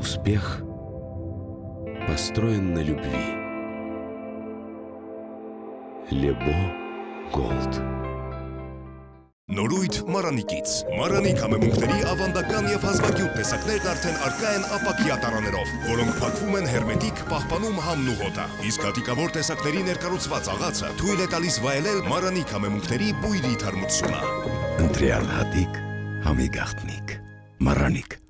Успех построен на любви. Лебо Голд. Նորույթ Մարանիկից։ Մարանիկ համեմունքների ավանդական եւ հազվագյուտ տեսակներն արդեն առկա են ապակյա տարաներով, որոնք փակվում են հերմետիկ, պահպանում համն ու հոտը։ Իսկ հատիկավոր տեսակների ներկառուցված աղացը թույլ է տալիս վայելել Մարանիկ համեմունքների բույրի թարմությունը։ Ընտրյալ հատիկ, համի գաղտնիք։ Մարանիկ։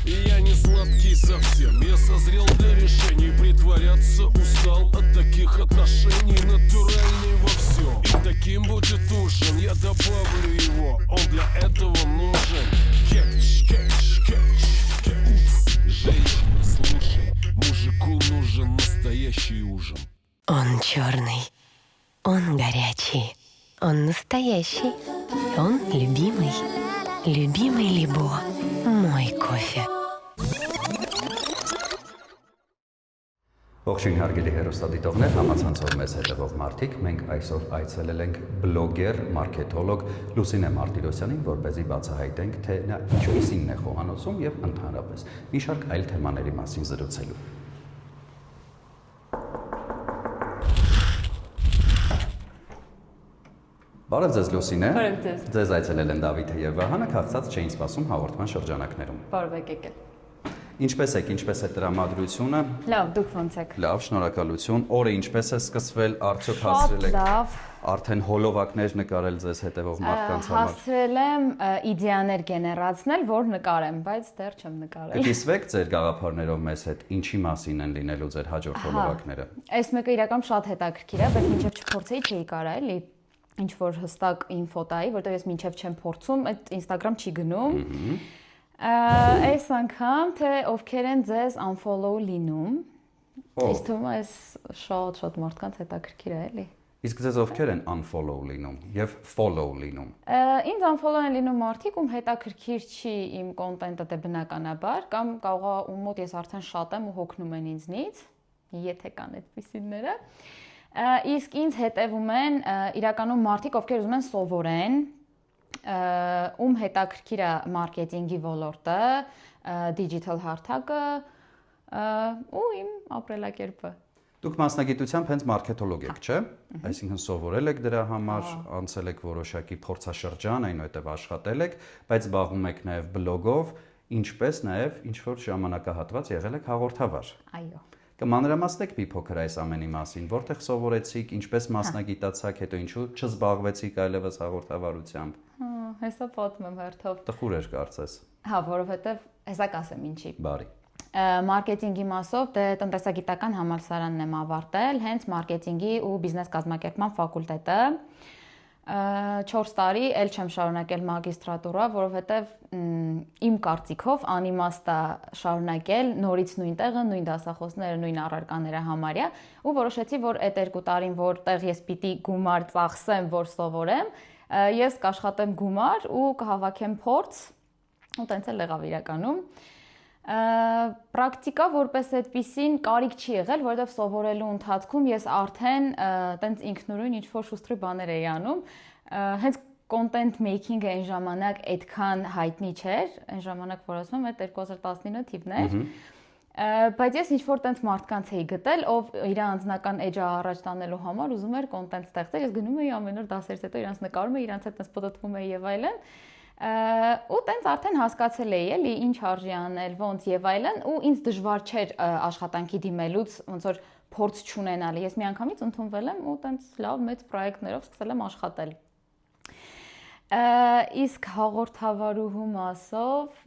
Я не сладкий совсем, я созрел для решений. Притворяться устал от таких отношений. Натуральный во всем, и таким будет ужин. Я добавлю его, он для этого нужен. Кетч, кетч, кетч, кетч. Женщина, слушай, мужику нужен настоящий ужин. Он черный, он горячий, он настоящий, он любимый. Любимый Лебо, мой кофе. Ողջույն հարգելի հեռուստադիտողներ, համացանցով մեզ հետևող մարդիկ, մենք այսօր այցելել ենք բլոգեր, մարքեթոլոգ Լուսինե Մարտիրոսյանին, որպեսզի բացահայտենք, թե նա ինչպիսին է խոհանոցում եւ ընդհանրապես մի շարք այլ թեմաների մասին զրուցելու։ Բարև ձեզ Լուսինե։ Բարև ձեզ։ Ձեզ այցելել են Դավիթը եւ Վահանը, քաղցած չէին սպասում հաղորդման շրջանակներում։ Բարև եկել։ Ինչպես եք, ինչպես է տրամադրությունը։ Լավ, դուք ոնց եք։ Լավ, շնորհակալություն։ Օրը ինչպես է սկսվել, արդյոք հասրել եք։ Լավ։ Արդեն հոլովակներ նկարել ձեզ հետևող մարդկանց համար։ Հասրել եմ իդեաներ գեներացնել, որ նկարեմ, բայց դեռ չեմ նկարել։ Կիսվեք ձեր գաղափարներով մեզ հետ, ինչի մասին են լինելու ձեր հաջորդ հոլովակները։ Այս մեկը իրական շատ հետաքրքիր է, բայց մինչև չփորձեի չէի կարա էլի ինչ որ հստակ ինֆո տայի, որտեղ ես մինչև չեմ փորձում, այդ Instagram չի գնում։ Այս անգամ թե ովքեր են ձեզ unfollow լինում։ Ես թվում է այս շատ մարդկանց հետաքրքիր է էլի։ Իսկ ձեզ ովքեր են unfollow լինում եւ follow լինում։ Ինձ unfollow են լինում մարդիկ, ում հետաքրքիր չի իմ կոնտենտը դե բնականաբար, կամ կարող է ում մոտ ես արդեն շատ եմ ու հոգնում են ինձնից, եթե կան այդպիսիները։ Իսկ ինձ հետևում են իրականում մարդիկ, ովքեր ուզում են սովորեն, ում հետաքրքիր է մարքեթինգի ոլորտը, դիջիթալ հարթակը ու իմ ապրելակերպը։ Դուք մասնագիտությամբ հենց մարքեթոլոգ եք, չէ՞։ Այսինքն սովորել եք դրա համար, անցել եք որոշակի փորձաշրջան, այնուհետև աշխատել եք, բայց զբաղվում եք նաև բլոգով, ինչպես նաև ինչ-որ ժամանակահատված եղել եք հաղորդավար։ Այո։ Կմանրամասնեք մի փոքր այս ամենի մասին, որտեղ սովորեցիք, ինչպես մասնագիտացաք, հետո ինչու չզբաղվեցիք այլևս հաղորդավարությամբ։ Հեսա պատմեմ հերթով։ Տխուր էր կարծես։ Հա, որովհետև հեսա կասեմ ինչի։ Բարի։ Մարքեթինգի մասով դե տնտեսագիտական համալսարանն եմ ավարտել, հենց մարքեթինգի ու բիզնես կազմակերպման ֆակուլտետը։ 4 տարի էլ չեմ շարունակել մագիստրատուրա, որովհետև իմ կարծիքով անիմաստ է շարունակել նորից նույն տեղը, նույն դասախոսները, նույն առարկաները համարյա, ու որոշեցի, որ այդ 2 տարին, որտեղ ես պիտի գումար ծախսեմ, որ սովորեմ, ես կաշխատեմ գումար ու կհավաքեմ փորձ, ու տենց էլ եղավ իրականում։ Պրակտիկա որպես այդպիսին կարիք չի եղել, որովհետև սովորելու ընթացքում ես արդեն տենց ինքնուրույն ինչ-որ շուստրի բաներ էի անում, հենց content making-ը այն ժամանակ այդքան հայտնի չէր, այն ժամանակ որ ասում եմ, այդ 2019 թիվն էր, բայց ես ինչ-որ տենց մարդկանց էի գտել, ով իր անձնական էջը առաջ տանելու համար ուզում էր content ստեղծել, ես գնում էի ամեն օր դասերից հետո իրանց նկարում էի, իրանց հետ տենց պտտվում էի եւ այլն։ Ու տենց արդեն հասկացել էի էլի ինչ արժի անել, ոնց եւ այլն, ու ինձ դժվար չէր աշխատանքի դիմելուց ոնց որ փորձ չունենալը։ Ես միանգամից ընդունվել եմ ու տենց լավ մեծ պրոյեկտներով սկսել եմ աշխատել։ Իսկ հաղորդավարուհու մասով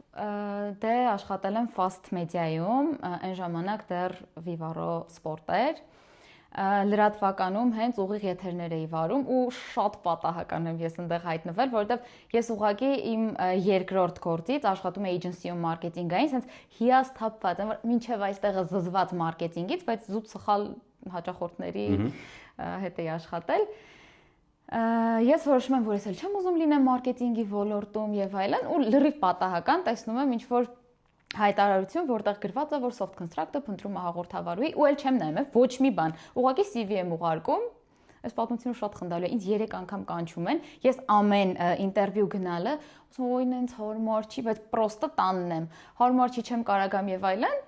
դե աշխատել եմ Fast Media-ում, այն ժամանակ դեռ Vivaro Sport էր։ լրատվականում հենց ուղիղ եթերներ էի վարում ու շատ պատահական եմ ես այնտեղ հայտնվել, որովհետև ես ուղղակի իմ երկրորդ գործից աշխատում եմ էջենսիում մարքեթինգային, հենց հիասթափված եմ, որ մինչև այստեղը զզված մարքեթինգից, բայց զուտ սխալ հաճախորդների հետ էի աշխատել։ Ես որոշում եմ, որ ես էլ չեմ ուզում լինեմ մարքեթինգի ոլորտում եւ այլն, ու լրիվ պատահական տեսնում եմ ինչ-որ հայտարարություն, որտեղ գրված է, որ soft construct-ը փնտրում է հաղորդավարուհի, ու էլ չեմ նայում, ոչ մի բան։ Ուղղակի CV եմ ուղարկում, այս պատմությունը շատ խնդալու է, ինձ 3 անգամ կանչում են, ես ամեն ինտերվյու գնալը, ասում օй նենց հարմար չի, բայց պրոստը տանն եմ, հարմար չի, չեմ կարող գամ եւ այլն։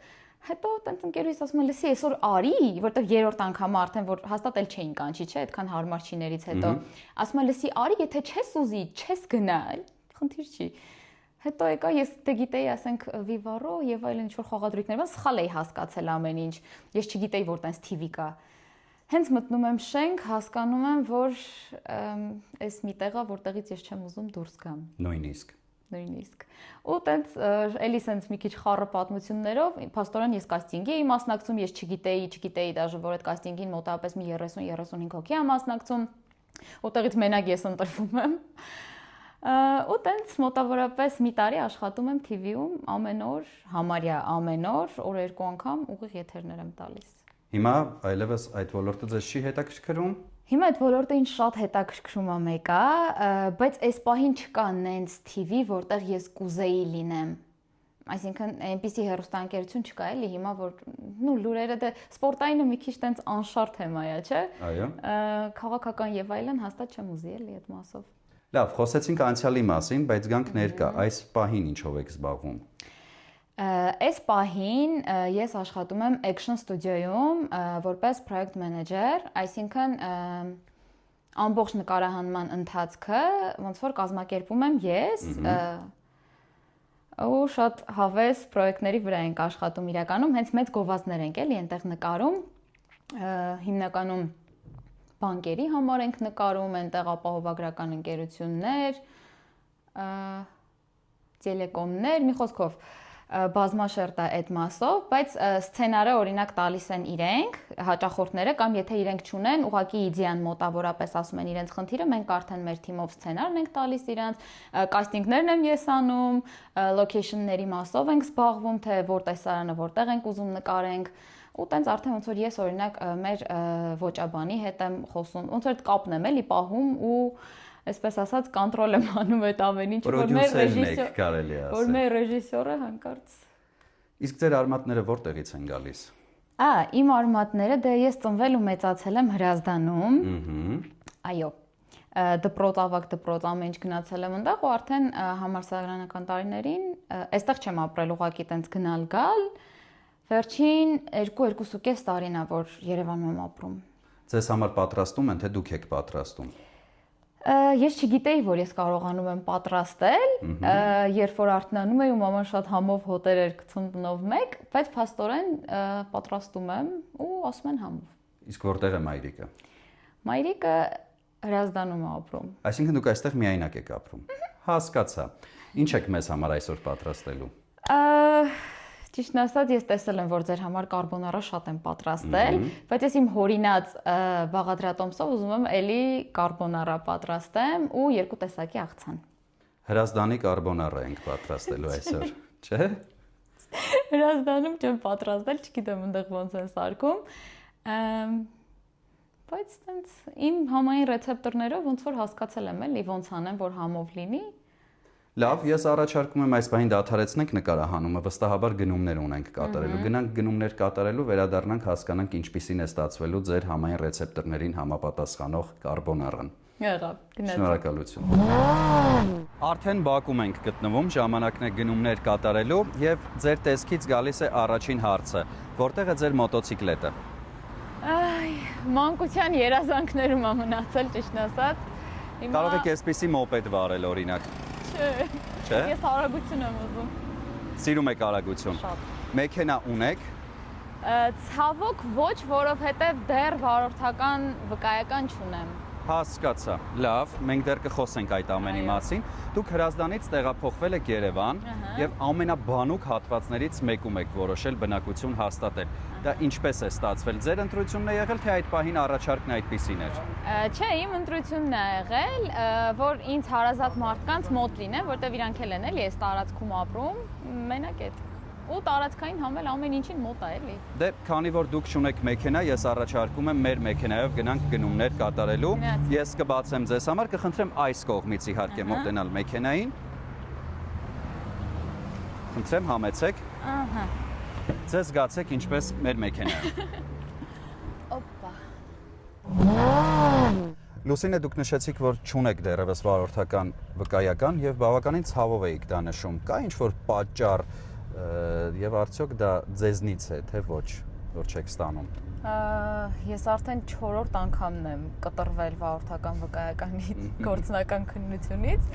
Հետո տենց ընկերուհիս ասում է, լսի, այսօր արի, որտեղ երրորդ անգամը արդեն որ հաստատ էլ չէին կանչի, չէ, այդքան հարմար չիներից հետո։ Ասում է, լսի, արի, եթե չես ուզի, չես գնա, խնդիր չի։ Հետո եկա ես դե գիտեի, ասենք Viva-ro եւ այլն ինչ-որ խաղադրույքներ, բայց սխալ էի հասկացել ամեն ինչ։ Ես չգիտեի, որ տենց TV կա։ Հենց մտնում եմ շենք, հասկանում եմ, որ այս մի տեղա, որտեղից ես չեմ ուզում դուրս գամ։ Նույնիսկ։ Ու տենց էլի սենց մի քիչ խառը պատմություններով, փաստորեն ես կաստինգի էի մասնակցում, ես չգիտեի դաժե որ այդ կաստինգին մոտավորապես մի 30-35 հոգի է մասնակցում։ Որտեղից մենակ ես ընտրվում եմ։ Ու տենց մոտավորապես մի տարի աշխատում եմ TV-ում ամեն օր, համարյա ամեն օր, օրը 2 անգամ ուղիղ եթերներ եմ տալիս։ Հիմա այլևս այդ ոլորտը ձեզ չի հետաքրքրում։ Հիմա այդ ոլորտը ինձ շատ հետաքրքրում է մեկը, բայց այս պահին չկա նենց TV, որտեղ ես կուզեի լինեմ։ Այսինքն այնպիսի հեռուստաընկերություն չկա էլի հիմա, որ նու լուրերը դե սպորտայինը մի քիչ տենց անշարժ թեմա է, չէ։ Այո։ Քաղաքական եւ այլն հաստատ չեմ ուզի էլի այդ մասով։ Լավ, խոսեցինք անցյալի մասին, բայց գանք ներկա, այս պահին ինչով եք զբաղվում։ Այս պահին ես աշխատում եմ Action Studio-ում որպես project manager, այսինքն ամբողջ նկարահանման ընթացքը ոնց որ կազմակերպում եմ ես, ու շատ հավես պրոյեկտների վրա ենք աշխատում իրականում, հենց մեծ գովազդներ ենք էլի այնտեղ նկարում, հիմնականում բանկերի համար ենք նկարում, այնտեղ ապահովագրական ընկերություններ, տելեկոմներ, մի խոսքով բազմաշերտ է այդ մասով, բայց սցենարը օրինակ տալիս են իրենք, հաճախորդները, կամ եթե իրենք չունեն, ուղղակի իդեան մոտավորապես ասում են իրենց խնդիրը, մենք արդեն մեր թիմով սցենարն ենք տալիս իրանց, կաստինգներն եմ ես անում, լոքեյշնների մասով ենք զբաղվում, թե որ տեսարանը որտեղ ենք ուզում նկարենք, ու տենց արդեն ոնց որ ես օրինակ մեր ոճաբանի հետ եմ խոսում, ոնց որ կապն եմ էլի պահում ու այսպես ասած կոնտրոլ եմ անում այդ ամեն ինչ, որ մեր ռեժիսորը հանկարծ։ Իսկ ձեր արմատները որտեղից են գալիս։ Իմ արմատները դե ես ծնվել ու մեծացել եմ Հրազդանում։ Այո։ Դպրոց, ավագ դպրոց, ամեն ինչ գնացել եմ այնտեղ ու արդեն համալսարանական տարիներին այստեղ չեմ ապրել, ուղղակի տենց գնալ գալ։ Վերջին 2-2.5 տարին է, որ Երևանում եմ ապրում։ Ձեզ համար պատրաստում են, թե դուք եք պատրաստում։ Ես չգիտեի, որ ես կարողանում եմ պատրաստել, երբ որ արթնանում էի ու մաման շատ համով հոտեր էր գցում տնով մեկ, բայց փաստորեն պատրաստում եմ ու ասում են համով։ Իսկ որտեղ է մայրիկը։ Մայրիկը Հրազդանում է ապրում։ Այսինքն դուք այստեղ միայնակ եք ապրում։ Հասկացա։ Ինչ եք մեզ համար այսօր պատրաստելու։ Ճիշտն ասած, ես տեսել եմ, որ ձեր համար կարբոնարա շատ եմ պատրաստել, բայց ես իմ հորինած բաղադրատոմսով ուզում եմ էլի կարբոնարա պատրաստեմ ու 2 տեսակի աղցան։ Հրազդանի կարբոնարա ենք պատրաստելու այսօր, չէ՞։ Հրազդանում չեմ պատրաստել, չգիտեմ այնտեղ ոնց են սարքում, բայց տենց իմ համային ռեցեպտորներով ոնց որ հասկացել եմ էլի ոնց անեմ, որ համով լինի։ Լավ, ես առաջարկում եմ այս պահին դադարեցնենք նկարահանումը, վստահաբար գնումներ ունենք կատարելու։ Գնանք գնումներ կատարելու, վերադառնանք հասկանանք ինչպիսին է ստացվելու ձեր համային ռեցեպտորներին համապատասխանող կարբոնարան։ Եղավ, գնացինք։ Շնորհակալություն։ Արդեն Բաքում ենք գտնվում, ժամանակն է գնումներ կատարելու եւ ձեր տեսքից գալիս է առաջին հարցը. որտեղ է ձեր մոտոցիկլետը։ Մանկության երազանքներում եմ մնացել, ճիշտն ասած։ Կարող եք այսպիսի մոպեդ վարել օրինակ։ Չէ։ Ես արագություն եմ ուզում։ Սիրում եք արագություն։ Շատ։ Մեքենա ունեք։ Ցավոք ոչ, որովհետև դեռ վարորդական վկայական չունեմ։ Հասկացա։ Լավ, մենք դեռ կխոսենք այդ ամենի մասին։ Դուք Հրազդանից տեղափոխվել եք Երևան եւ ամենաբանուկ հատվածներից մեկում եք որոշել բնակություն հաստատել։ Դա ինչպես է ստացվել։ Ձեր ընտրությունն է եղել, թե այդ պահին առաջարկն այդպիսին էր։ Չէ, իմ ընտրությունն է եղել, որ ինձ հարազատ մարդկանց մոտ լինեն, որտեղ իրանք էլ են էլի, այս տարածքում ապրում, մենակ այդ ու տարածքային համել ամեն ինչին մոտ է էլի։ Դե, քանի որ դուք չունեք մեքենա, ես առաջարկում եմ մեր մեքենայով գնանք գնումներ կատարելու։ Ես կբացեմ ձեզ համար, կխնդրեմ այս կողմից իհարկե մոտենալ մեքենային։ Խնդրեմ համեցեք։ Ահա։ Ձեզ զգացեք ինչպես մեր մեքենայով։ Օպա։ Լուսինե, դուք նշեցիք, որ չունեք դեռևս վարորդական վկայական եւ բավականին ցավով եք դա նշում։ Կա ինչ-որ պատճառ եւ արդյոք դա ձեզնից է, թե ոչ, որ չեք ստանում։ Ես արդեն 4-րդ անգամն եմ կտրվել վարորդական վկայականի գործնական քննությունից։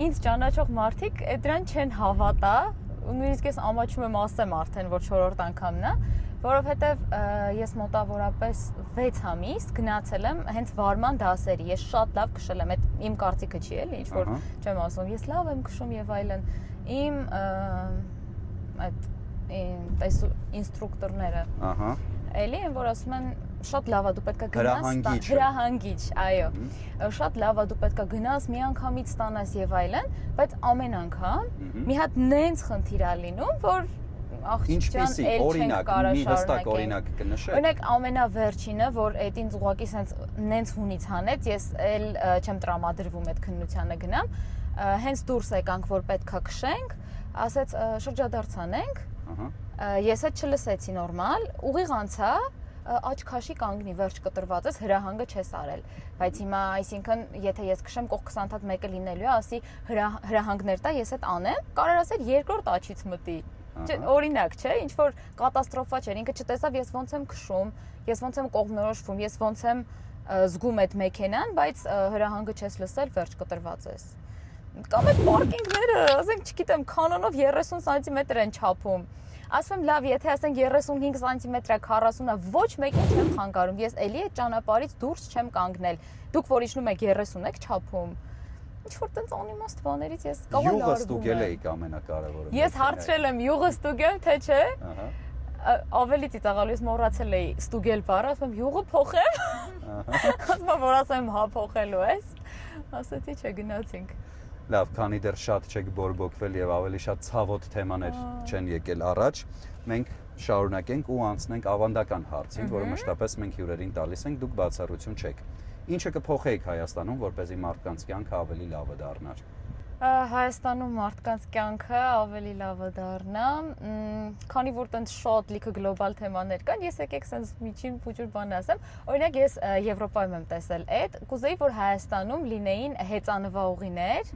Ինձ ճանաչող մարդիկ դրան չեն հավատա, ու նույնիսկ ես ամաչում եմ ասեմ արդեն, որ 4-րդ անգամն է, որովհետև ես մոտավորապես 6 ամիս գնացել եմ հենց վարման դասերի, ես շատ լավ քշել եմ, այդ իմ կարծիքը չի էլի, ինչ որ չեմ ասում, ես լավ եմ քշում եւ այլն։ Իմ այդ ինստրուկտորները էլի են, որ ասում են շատ լավ է դու պետք է գնաս հրահանգիչ, այո, շատ լավ է դու պետք է գնաս մի անգամից ստանաս եւ այլն, բայց ամեն անգամ մի հատ նենց խնդիր է լինում, որ աղջիկյան էլ չենք կարա շարունակել։ Օրինակ կնշեք։ Օրինակ ամենավերջինը, որ այդ ինձ ուղղակի սենց նենց հունից հանեց, ես էլ չեմ տրամադրվում այդ քննությանը գնամ, հենց դուրս եկանք, որ պետքա քշենք, ասեց շրջադարձ անենք, ես էլ չլսեցի նորմալ, ուղիղ անցա, աջ քաշի կանգնի, վերջ կտրված ես, հրահանգը չես արել, բայց հիմա, այսինքն, եթե ես քշեմ կողք 20 հատ մեկը լինելու է, ասի հրահանգներ տա, ես այդ անեմ, կարող ասել երկրորդ աչից մտի, օրինակ, չէ, ինչ որ կատաստրոֆա չէր, ինքը չտեսավ ես ոնց եմ քշում, ես ոնց եմ կողմնորոշվում, ես ոնց եմ զգում այդ մեքենան, բայց հրահանգը չես լսել, վերջ կտրված ես։ Կամ այդ պարկինգները, ասենք, չգիտեմ, կանոնով 30 սանտիմետր են չափում։ Ասում եմ, լավ, եթե ասենք 35 սանտիմետրը 40-ը ոչ մեկին չեմ խանգարում, ես էլի այդ ճանապարհից դուրս չեմ կանգնել։ Դուք որ իջնում եք 30 եք չափում։ Ինչ որ տենց անիմաստ բաներից ես կարող եմ յուղը ստուգել էիք ամենակարևորը։ Ես հարցրել եմ յուղը ստուգեմ, թե չէ։ Ավելի ծիծաղալու ես մոռացել էի ստուգել բառը, ասում եմ յուղը փոխեմ։ Ասում եմ, որ ասեմ հա փոխելու ես։ Ասացի չէ, գնացինք։ Լավ, քանի դեռ շատ չեք բորբոքվել եւ ավելի շատ ցավոտ թեմաներ չեն եկել առաջ, մենք շարունակենք ու անցնենք ավանդական հարցին, որը մշտապես մենք հյուրերին տալիս ենք, դուք բացառություն չեք։ Ինչը կփոխեիք Հայաստանում, որպեսզի մարդկանց կյանքը ավելի լավը դառնար։ Հայաստանում մարդկանց կյանքը ավելի լավը դառնա, քանի որ տենց շատ լիքը գլոբալ թեմաներ կան, ես եկեք սենց միջին փուջուր բան ասեմ, օրինակ ես Եվրոպայում եմ տեսել այդ, կուզեի, որ Հայաստանում լինեին հեծանվաուղիներ,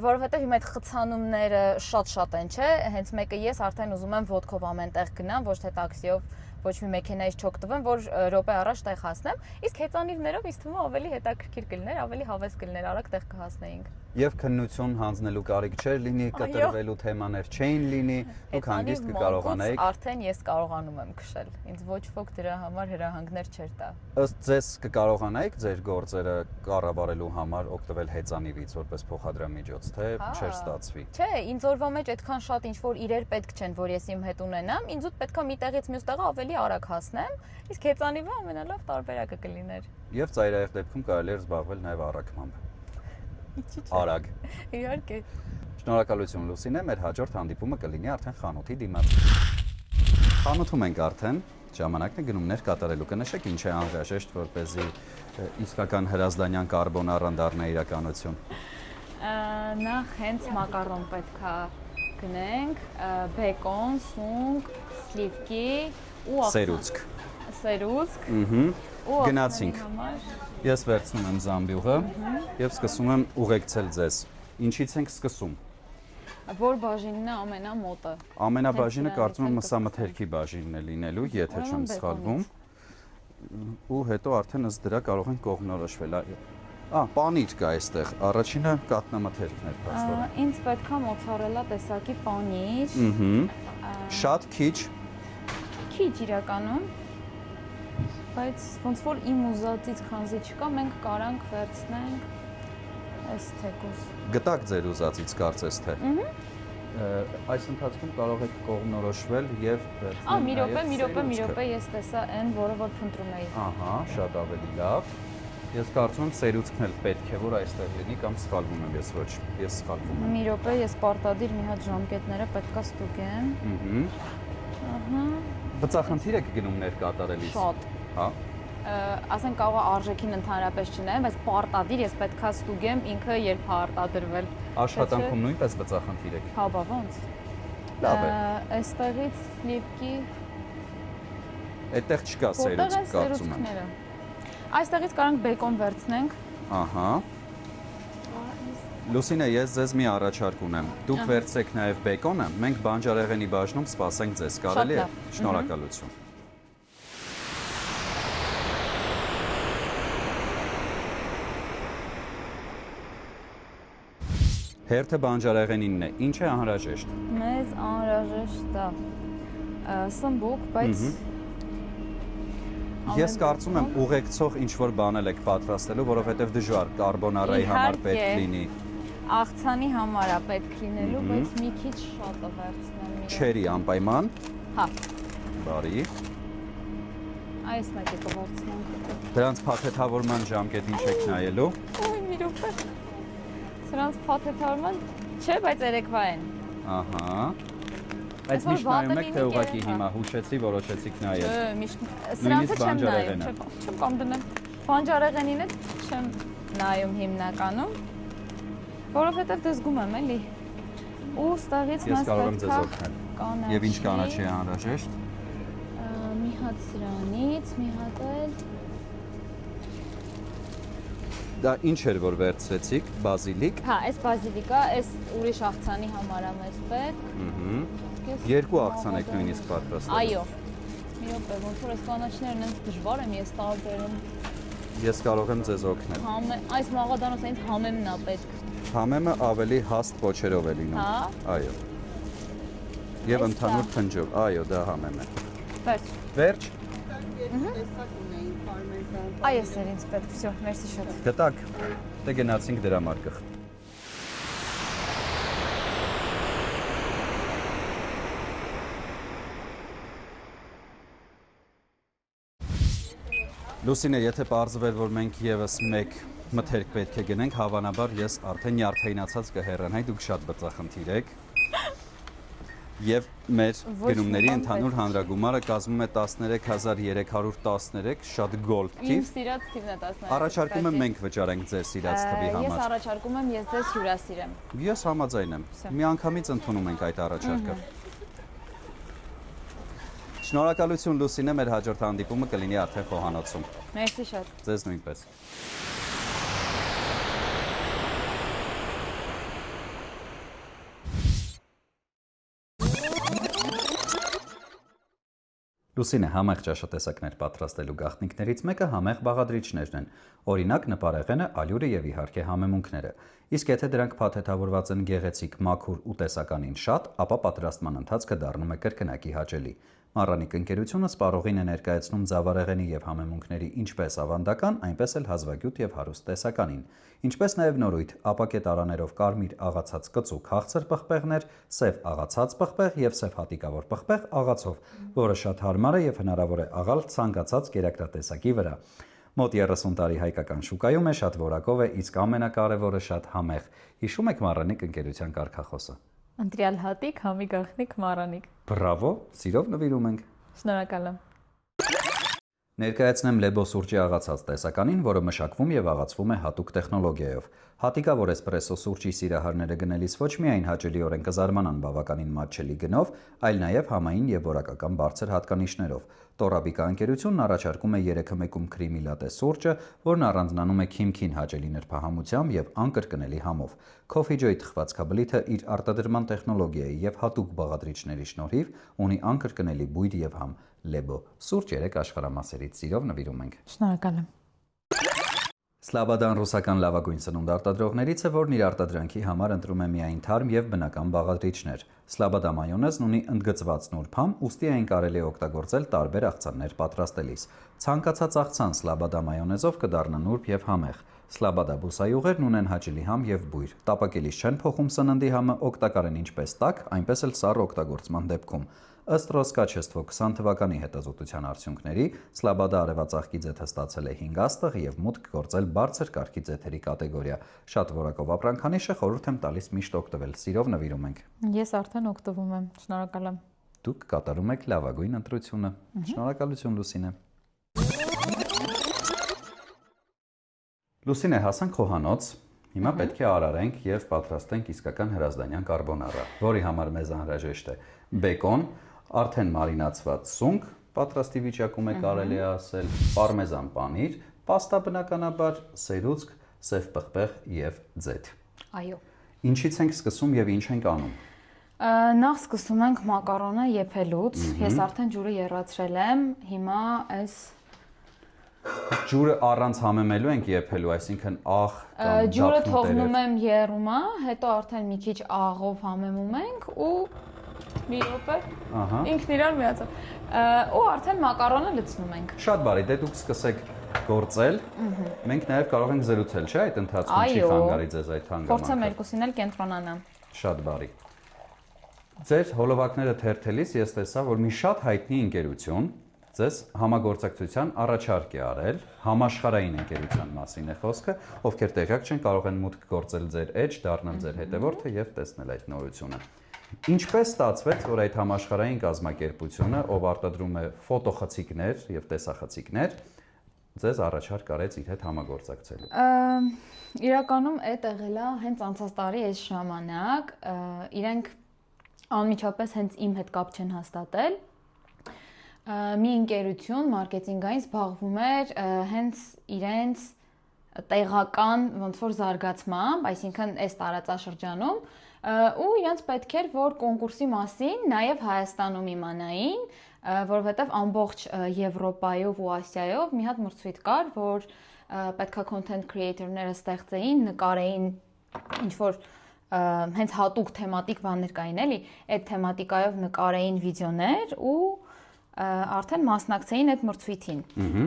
որովհետև հիմա այդ խցանումները շատ են, չէ, հենց մեկը ես արդեն ուզում եմ ոդկով ամենտեղ գնամ, ոչ թե տաքսիով, ոչ մի մեքենայից չօգտվեմ, որ րոպե առաջ տեղ հասնեմ, իսկ հեծանիվներով ինձ թվում է ավելի հետաքրքիր կլիներ, ավելի հավես կլիներ, արագ տեղ կհասնեինք։ Եվ քննություն հանձնելու կարիք չէր լինի, կտրվելու թեմաներ չէին լինի, դուք հանգիստ կկարողանայիք։ Արդեն ես կարողանում եմ քշել։ Ինձ ոչ ոք դրա համար հրահանգներ չէր տա։ Ըստ ձեզ կկարողանայիք ձեր գործերը կառավարելու համար օգտվել հեծանիվից որպես փոխադրամիջոց, թե չէր ստացվի։ Չէ, ինձ օրվա մեջ այդքան շատ ինչ որ իրեր պետք չեն, որ ես իմ հետ ունենամ, ինձ ուտ պետքա մի տեղից մյուս տեղը ավելի արագ հասնեմ, իսկ հեծանիվը ամենալավ տարբերակը կլիներ։ Եվ ծայրահեղ դեպքում կարելի էր զբաղվել նաև առաքմամբ։ Արագ։ Իհարկե։ Շնորհակալություն Լուսինե, մեր հաջորդ հանդիպումը կլինի արդեն խանութի դիմաց։ Խանութում ենք արդեն, ժամանակն է գնումներ կատարելու։ Կնշեք ինչ է անհրաժեշտ, որպեսզի իսկական հրազդանյան կարբոնարան դառնա իրականություն։ Նախ հենց մակարոն պետքա գնենք, բեկոն, սունկ, սլիվկի ու սերուցք։ Գնացինք։ Ես վերցնում եմ զամբյուղը եւ սկսում եմ ուղեկցել ձեզ։ Ինչից ենք սկսում։ Որ բաժինն է ամենամոտը։ Ամենաբաժինը կարծում եմ մսամթերքի բաժինն է լինելու, եթե չեմ սխալվում։ Ու հետո արդեն ըստ դրա կարող ենք կողմնորոշվել։ Պանիր կա այստեղ։ Առաջինը կատնամթերքն է պաստորեն։ Ինձ պետքա մոցարելա տեսակի պանիր։ Շատ քիչ Քիչ իրականում։ բայց ոնց որ իմ ուզածից քանզի չկա, մենք կարանք վերցնենք այս թեկուզ։ Գտակ ձեր ուզածից կարծես թե։ Այս ընթացքում կարող եք կողմնորոշվել եւ վերցնել մի րոպե, ես տեսա այն, որը որ փնտրում էի։ Ահա, շատ ավելի լավ։ Ես կարծում եմ սերուցքն էլ պետք է որ այստեղ լինի կամ սխալվում եմ ես ոչ։ Ես սխալվում եմ։ Մի րոպե, ես պարտադիր մի հատ ժամկետները պետքա ստուգեմ։ Ահա։ Բծախնդիր եք գնումներ կատարելիս։ Շատ։ Հա։ Ասենք կարող է արժեքին ընդհանրապես չնայեմ, բայց պարտադիր ես պետքա ստուգեմ ինքը երբ է արտադրվել։ Աշխատանքում նույնպես բծախնդիր եք։ Հա, բա ոնց։ Լավ է։ Այստեղից լիպկի Այդտեղ չկա սերուցք կարծում եմ։ Այստեղից կարանք բեկոն վերցնենք։ Ահա։ Լուսինե, ես ձեզ մի առաջարկ ունեմ։ Դուք վերցրեք նաև բեկոնը, մենք բանջարեղենի բաժնում սպասենք ձեզ, կարելի է։ Շնորհակալություն։ Հերթը բանջարեղենինն է։ Ինչ է անհրաժեշտ։ Մեզ անհրաժեշտ է սմբուկ, բայց Ես կարծում եմ ուղեկցող ինչ-որ բանել եք պատրաստելու, որովհետև դժվար կարբոնարայի համար պետք լինի։ Աղցանի համար է պետք լինելու, բայց մի քիչ շատ է վերցնեմ։ Չերի անպայման։ Հա։ Բարի։ Այս մեկը կվերցնենք։ Դրանց փաթեթավորման ժամկետ ինչ եք նայելու։ Ոյ, մի րոպե։ Սրանց փաթեթավորման չէ, բայց երեկվա են։ Ահա։ Բայց միշտ նայում եք, թե ուղղակի հիմա հուշեցի, որոշեցիք նայել։ Չէ, միշտ սրանցը չեմ նայում, չեմ կամ դնեմ։ Բանջարեղենին է չեմ նայում հիմնականում, որովհետև դե զգում եմ էլի։ Ու ստեղից Ես մաս կարող եմ ձեզ պետք է օգնել։ Եվ ինչ կանաչի է անհրաժեշտ։ մի հատ սրանից, մի հատ էլ Դա ինչ էր որ վերցրեցիք, բազիլիկ։ Հա, այս բազիլիկա, այս ուրիշ աղցանի համար է մեզ պետք։ Երկու աղցան եք նույնիսկ պատրաստել։ Այո։ Մի րոպե, ոնց որ այս կանաչներն այնց դժվար եմ ես տարբերում։ Ես կարող եմ ձեզ օգնել։ Այս մաղադանոց այնց համեմն է պետք։ Համեմը ավելի հաստ պոչերով է լինում։ Հա։ Այո։ Եվ ընդհանուր փնջով։ Այո, դա համեմ է։ Վերջ։ Վերջ։ Այս էր ինձ պետք, всё, մերսի շատ։ Գտակ, դե գնացինք դրամարկղ։ Լուսինե, եթե պարզվեր, որ մենք եւս մեկ մթերք պետք է գնենք, հավանաբար ես արդեն նյարդայնացած կհեռանայի, դուք շատ բծախնդիր եք։ Եվ մեր գնումների ընդհանուր հանրագումարը կազմում է 13313 շատ գոլդ թիվ։ Իմ սիրած թիվն է 13։ Առաջարկում եմ մենք վճարենք ձեր սիրած թվի համար։ Ես առաջարկում եմ, ես ձեզ հյուրասիրեմ։ Ես համաձայն եմ։ Միանգամից ընդունում ենք այդ առաջարկը։ Շնորհակալություն Լուսինե, մեր հաջորդ հանդիպումը կլինի արդեն խոհանոցում։ Մերսի շատ։ Ձեզ նույնպես։ Լուսինե, համեղ ճաշատեսակներ պատրաստելու գաղտնիքներից մեկը համեղ բաղադրիչներն են, օրինակ նպարեղենը, ալյուրը եւ իհարկե համեմունքները։ Իսկ եթե դրանք փաթեթավորված են գեղեցիկ, մաքուր ու տեսականին շատ, ապա պատրաստման ընթացքը դառնում է կրկնակի հաճելի։ Մառանիկ ընկերությունը սպառողին է ներկայացնում ձավարեղենի եւ համեմունքների ինչպես ավանդական, այնպես էլ հազվագյուտ եւ հարուստ տեսականին, ինչպես նաեւ նորույթ ապակե տարաներով կարմիր աղացած կծու քաղցր պղպեղներ, սև աղացած պղպեղ եւ սև հատիկավոր պղպեղ աղացով, որը շատ հարմար է եւ հնարավոր է աղալ ցանկացած կերակրատեսակի վրա։ Մոտ 30 տարի հայկական շուկայում է, շատ որակով է, իսկ ամենակարևորը շատ համեղ։ Հիշում եք Մառանիկ ընկերության կարգախոսը։ Ընտրյալ հատիկ, համի գաղտնիք, Մառանիկ։ Բրավո, սիրով նվիրում ենք։ Շնորհակալ եմ։ Ներկայացնեմ Լեբո սուրճի աղացած տեսականին, որը մշակվում եւ աղացվում է հատուկ տեխնոլոգիայով։ Հատիկավոր էսպրեսո սուրճի սիրահարները գնելիս ոչ միայն հաճելիորեն կզարմանան բավականին մատչելի գնով, այլ նաեւ համային եւ որակական բարձր հատկանիշներով։ Տորաբիկա ընկերությունն առաջարկում է 3-1 քրիմի լատե սուրճը, որն առանձնանում է քիմքին հաճելի նրբահամությամբ եւ անկրկնելի համով։ Coffee Joy թխվածքաբլիթը իր արտադրման տեխնոլոգիայի եւ հատուկ բաղադրիչների շնորհիվ ունի անկրկնելի բույր եւ համ։ Լեբո սուրճ 3 աշխարհամասերից սիրով նվիրում ենք։ Շնորհակալ եմ։ Սլաբադան ռուսական լավագույն սնունդ արտադրողներից է, որն իր արտադրանքի համար ընտրում է միայն թարմ եւ բնական բաղադրիչներ։ Սլաբադա մայոնեզն ունի ընդգծված նուրբ համ, ուստի այն կարելի է օգտագործել տարբեր աղցաններ պատրաստելիս։ Ցանկացած աղցան սլաբադա մայոնեզով կդառնա նուրբ եւ համեղ։ Սլաբադա բուսայուղերն ունեն հաճելի համ եւ բույր։ Տապակելիս չեն փոխում սննդի համը, օգտակար են ինչպես տաք, այնպես էլ սառը օգտագործման դեպքում։ Ըստ Ռոսկաչեստվո 20 թվականի հետազոտության արդյունքների, Սլաբադա արևածաղկի ձեթը ստացել է 5 աստղ եւ մուտք գործել բարձր կարգի ձեթերի կատեգորիա։ Շատ որակով ապրանքանիշը, խորհուրդ եմ տալիս միշտ օգտվել։ Սիրով նվիրում ենք։ Ես արդեն օգտվում եմ։ Շնորհակալ եմ։ Դուք կատարում եք լավագույն ընտրությունը։ Շնորհակալություն, Լուսինե։ Լուսինե, հասանք խոհանոց։ Հիմա պետք է արարենք եւ պատրաստենք իսկական հրազդանյան կարբոնարա, որի համար մեզ անհրաժեշտ է բեկոն, արդեն մարինացված սունկ, պատրաստի վիճակում է կարելի ասել, պարմեզան պանիր, պաստա բնականաբար, սերուցք, սև պղպեղ եւ ձեթ։ Այո։ Ինչից ենք սկսում եւ ինչ ենք անում։ Նախ սկսում ենք մակարոնը եփելուց։ Ես արդեն ջուրը եռացրել եմ։ Հիմա այս ջուրը առանց համեմելու ենք եփելու, այսինքն աղ կամ ջուրը թողնում եմ եռումա, հետո արդեն մի քիչ աղով համեմում ենք ու մի րոպե ինքն իրար միացավ։ Ու արդեն մակարոնը լցնում ենք։ Շատ բարի, դե դուք սկսեք գործել։ Մենք նաև կարող ենք զրուցել, չէ՞, այդ ընթացքում չի խանգարի ձեզ այդ հանգամանքը։ Փորձեմ երկուսին էլ կենտրոնանամ։ Շատ բարի։ Ձեր հոլովակները թերթելիս ես տեսա, որ մի շատ հայտնի ընկերություն ձեզ համագործակցության առաջարկ է արել, համաշխարհային ընկերության մասին է խոսքը, ովքեր տեղյակ չեն, կարող են մուտք գործել ձեր էջ, դառնալ ձեր հետևորդը եւ տեսնել այդ նորությունը։ Ինչպես ստացվեց, որ այդ համաշխարհային կազմակերպությունը, ով արտադրում է ֆոտոխցիկներ եւ տեսախցիկներ, ձեզ առաջարկ արեց իր հետ համագործակցելու։ Իրականում այդ եղել է հենց անցած տարի այս ժամանակ, իրենք անմիջապես հենց իմ հետ կապ չեն հաստատել։ Մի ընկերություն մարքեթինգային զբաղվում էր հենց իրենց տեղական ոնց որ զարգացմամբ, այսինքն այս տարածաշրջանում, ու իրենց պետք էր որ կոնկուրսի մասին նաև Հայաստանում իմանային, որովհետև ամբողջ Եվրոպայով ու Ասիայով մի հատ մրցույթ կար, որ պետքա content creator-ները ստեղծեին, նկարեին ինչ որ հենց հատուկ թեմատիկ բաներ կային էլի, այդ թեմատիկայով նկարեին վիդեոներ ու արդեն մասնակցեին այդ մրցույթին։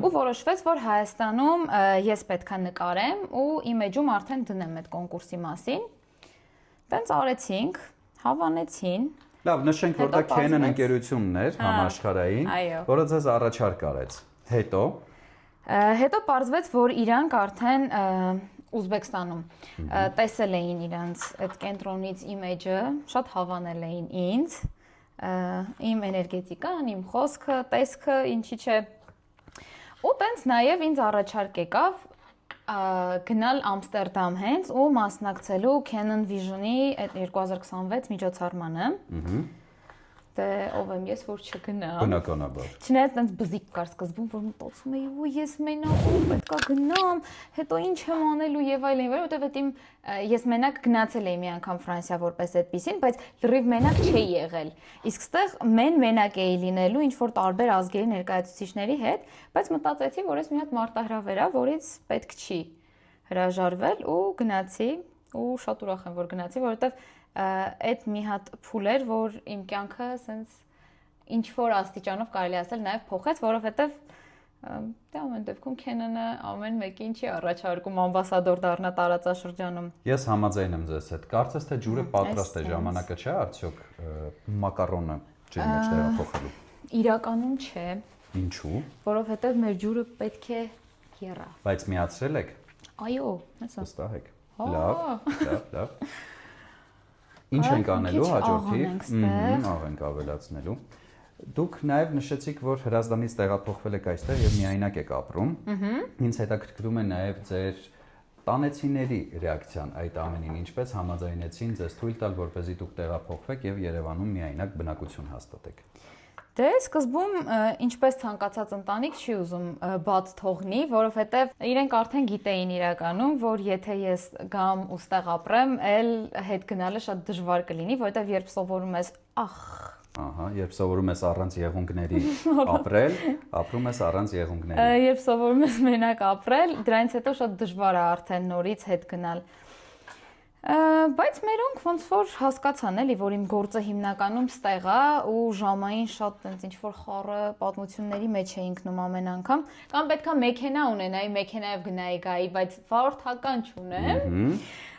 Ու որոշվեց, որ Հայաստանում ես պետքա նկարեմ ու իմ էջում արդեն դնեմ այդ կոնկուրսի մասին։ Տենց արեցինք, հավանեցին։ Լավ, նշենք, որ դա Canon ընկերությունն էր համաշխարհային, որը ձեզ առաջարկ արեց։ Հետո պարզվեց, որ իրանք արդեն Ուզբեկստանում տեսել էին իրանց այդ կենտրոնից իմիջը, շատ հավանել էին ինձ, իմ էներգետիկան, իմ խոսքը, տեսքը, ինչի՞ չէ։ Ու տենց նաև ինձ առաջարկ եկավ գնալ Ամստերդամ հենց ու մասնակցելու Canon Vision-ի 2026 միջոցառմանը։ Դե ով եմ ես, որ չգնամ։ Բնականաբար։ Չնայած տենց բզիկ կար սկզբում, որ մտածում էի, ու ես մենակ պետքա գնամ, հետո ինչ եմ անելու եւ այլն, որովհետեւ ես մենակ գնացել էի մի անգամ Ֆրանսիա որպես այդպեսին, բայց լրիվ մենակ չէի եղել։ Իսկ ստեղ մենակ էի լինելու ինչ որ տարբեր ազգերի ներկայացուցիչների հետ, բայց մտածեցի, որ ես մի հատ մարտահրավեր է, որից պետք չի հրաժարվել ու գնացի ու շատ ուրախ եմ, որ գնացի, որովհետեւ այդ մի հատ փուլ էր, որ իմ կյանքը սենց ինչ որ աստիճանով կարելի ասել նաև փոխեց, որովհետև դե ամեն դեպքում Canon-ը ամեն մեկին չի առաջարկում ամբասադոր դառնա տարածաշրջանում։ Ես համաձայն եմ ձեզ հետ։ Կարծես թե ջուրը պատրաստ է, ժամանակը չէ արդյոք մակարոնը ջրի մեջ տեղափոխելու։ Իրականում չէ։ Ինչու՞։ Որովհետև մեր ջուրը պետք է եռա։ Բայց միացրել եք։ Այո, հեսա։ Վստահ եք։ Լավ։ Ինչ ենք անելու հաջորդի։ Աղ ենք ավելացնելու։ Դուք նաև նշեցիք, որ Հրազդանից տեղափոխվել եք այստեղ եւ միայնակ եք ապրում։ Ինձ հետաքրքրում է նաև ձեր տանեցիների ռեակցիան այդ ամենին, ինչպես համաձայնեցին ձեզ թույլ տալ, որպեսզի դուք տեղափոխվեք եւ Երևանում միայնակ բնակություն հաստատեք։ Դե սկզբում ինչպես ցանկացած ընտանիք չի ուզում բաց թողնի, որովհետև իրենք արդեն գիտեին իրականում, որ եթե ես գամ ու ստեղ ապրեմ, էլ հետ գնալը շատ դժվար կլինի, որովհետև երբ սովորում ես, Ահա, երբ սովորում ես առանց եղունգների ապրել, ապրում ես առանց եղունգների։ Երբ սովորում ես մենակ ապրել, դրանից հետո շատ դժվար է արդեն նորից հետ գնալ։ Բայց մերոնք ոնց որ հասկացան էլի, որ իմ գործը հիմնականում ստեղ է ու ժամային շատ տենց ինչ որ խառը պատմությունների մեջ է ինքնում ամեն անգամ, կամ պետքա մեքենա ունենայի, մեքենայով գնայի գայի, բայց վարորդական չունեմ։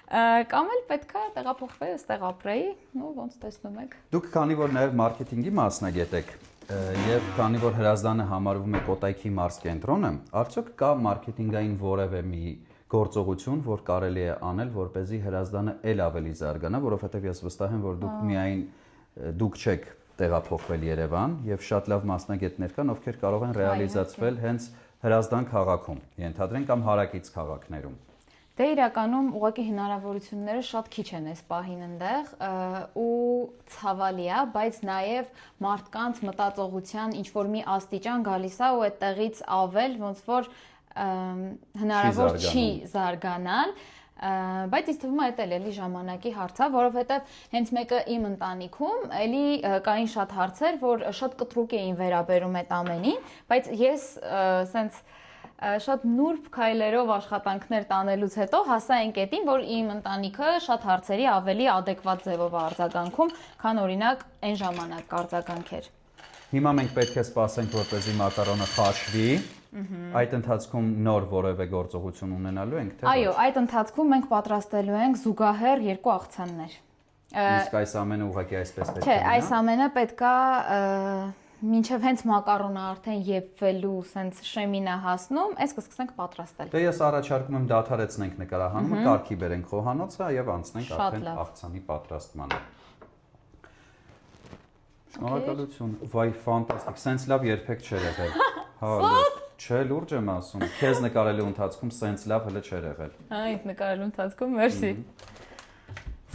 Կամ էլ պետքա տեղափոխվեի, այստեղ ապրեի, ու ոնց տեսնում եք։ Դուք քանի որ նաև մարքեթինգի մասնագետ եք, եւ քանի որ Հրազդանը համարվում է Կոտայքի մարզ կենտրոնը, արդյոք կա մարքեթինգային որևէ մի գործողություն, որ կարելի է անել, որպեսզի Հրազդանը ել ավելի զարգանա, որովհետեւ ես վստահ եմ, որ դուք միայն դուք չեք տեղափոխվել Երևան եւ շատ լավ մասնագետներ կան, ովքեր կարող են ռեալիզացվել հենց Հրազդան քաղաքում, ենթադրենք կամ հարակից քաղաքներում։ Դե իրականում ուղղակի հնարավորությունները շատ քիչ են այս պահին այնտեղ ու ցավալի է, բայց նաև մարդկանց մտածողության ինչ որ մի աստիճան գալիս է ու այդտեղից ավել ոնց որ հնարավոր չի զարգանալ, բայց ինձ թվում է դա էլի ժամանակի հարց է, որովհետև հենց մեկը իմ ընտանիքում էլի կային շատ հարցեր, որ շատ կտրուկ էին վերաբերում այդ ամենին, բայց ես սենց շատ նուրբ քայլերով աշխատանքներ տանելուց հետո հասա այն կետին, որ իմ ընտանիքը շատ հարցերի ավելի adekvat ձևով է արձագանքում, քան օրինակ այն ժամանակ արձագանքեր։ Հիմա մենք պետք է սպասենք, որպեսզի մակարոնը խաշվի, այդ ընթացքում նոր որևէ գործողություն ունենալու ենք, թե ոչ։ Այո, այդ ընթացքում մենք պատրաստելու ենք զուգահեռ երկու աղցաններ։ Իսկ այս ամենը ուղղակի այսպես պետք է Չէ, այս ամենը պետքա մինչև հենց մակարոնը արդեն եփվելու սենց շեմինա հասնում, այս կսկսենք պատրաստել։ Դե ես առաջարկում եմ դադարեցնենք նկարահանումը, կարգի բերենք խոհանոցը եւ անցնենք արդեն աղցանի պատրաստմանը։ Շնորհակալություն։ Վայ, ֆանտաստիկ, սենց լավ երբեք չէր եղել։ Հա, չէ, լուրջ եմ ասում։ Քեզ նկարելու ընթացքում սենց լավ հələ չէր եղել։ Հա, ինձ նկարելու ընթացքում, մերսի։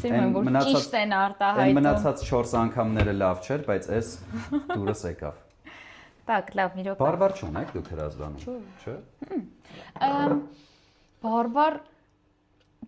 Սիրում եմ, որ ճիշտ են արտահայտում։ Այն մնացած 4 անգամները լավ չէր, բայց այս դուրս եկավ։ Так, լավ, մի րոպե։ Բարբար չունեք դուք Հրազդանում, չէ՞։ Բարբար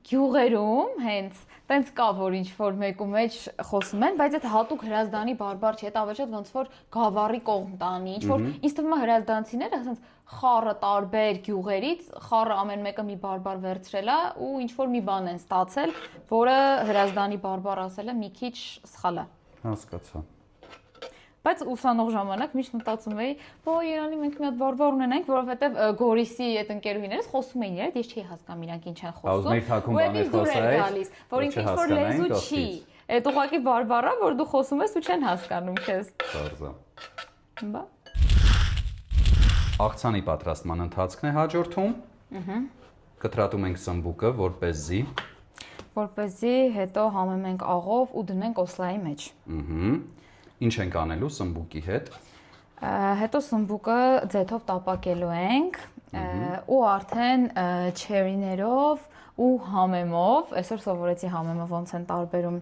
գյուղերում հենց տենց կա, որ ինչ որ մեկու մեջ խոսում են, բայց այդ հատուկ Հրազդանի բարբար չի, այդ ավելի շատ ոնց որ գավառի կողմ տանի, ինչ որ ինձ թվում է հրազդանցիները ասենց խառը տարբեր գյուղերից, խառը ամեն մեկը մի բարբար վերցրել է ու ինչ որ մի բան են ստացել, որը Հրազդանի բարբար ասելը մի քիչ սխալ է։ Հասկացա։ Բայց ուսանող ժամանակ միշտ մտածում էի, որ Երանի մենք մի հատ բարբար ունենանք, որովհետև Գորիսի այդ ընկերուհիներս խոսում էին իրար, ես չի հասկանում իրանք ինչ են խոսում։ Որ ինքն ինչ որ լեզու չի։ Այդ ուղղակի բարբառա, որ դու խոսում ես ու չեն հասկանում քեզ։ Բարձա։ Բա։ Աղցանի պատրաստման ընթացքն է հաջորդում։ Կտրատում ենք սմբուկը, որպեսզի հետո համեմենք աղով ու դնենք օսլայի մեջ։ Ինչ ենք անելու սմբուկի հետ։ Հետո սմբուկը ձեթով տապակելու ենք ու արդեն չերիներով ու համեմով, այսօր սովորեցի համեմով ոնց են տարբերում,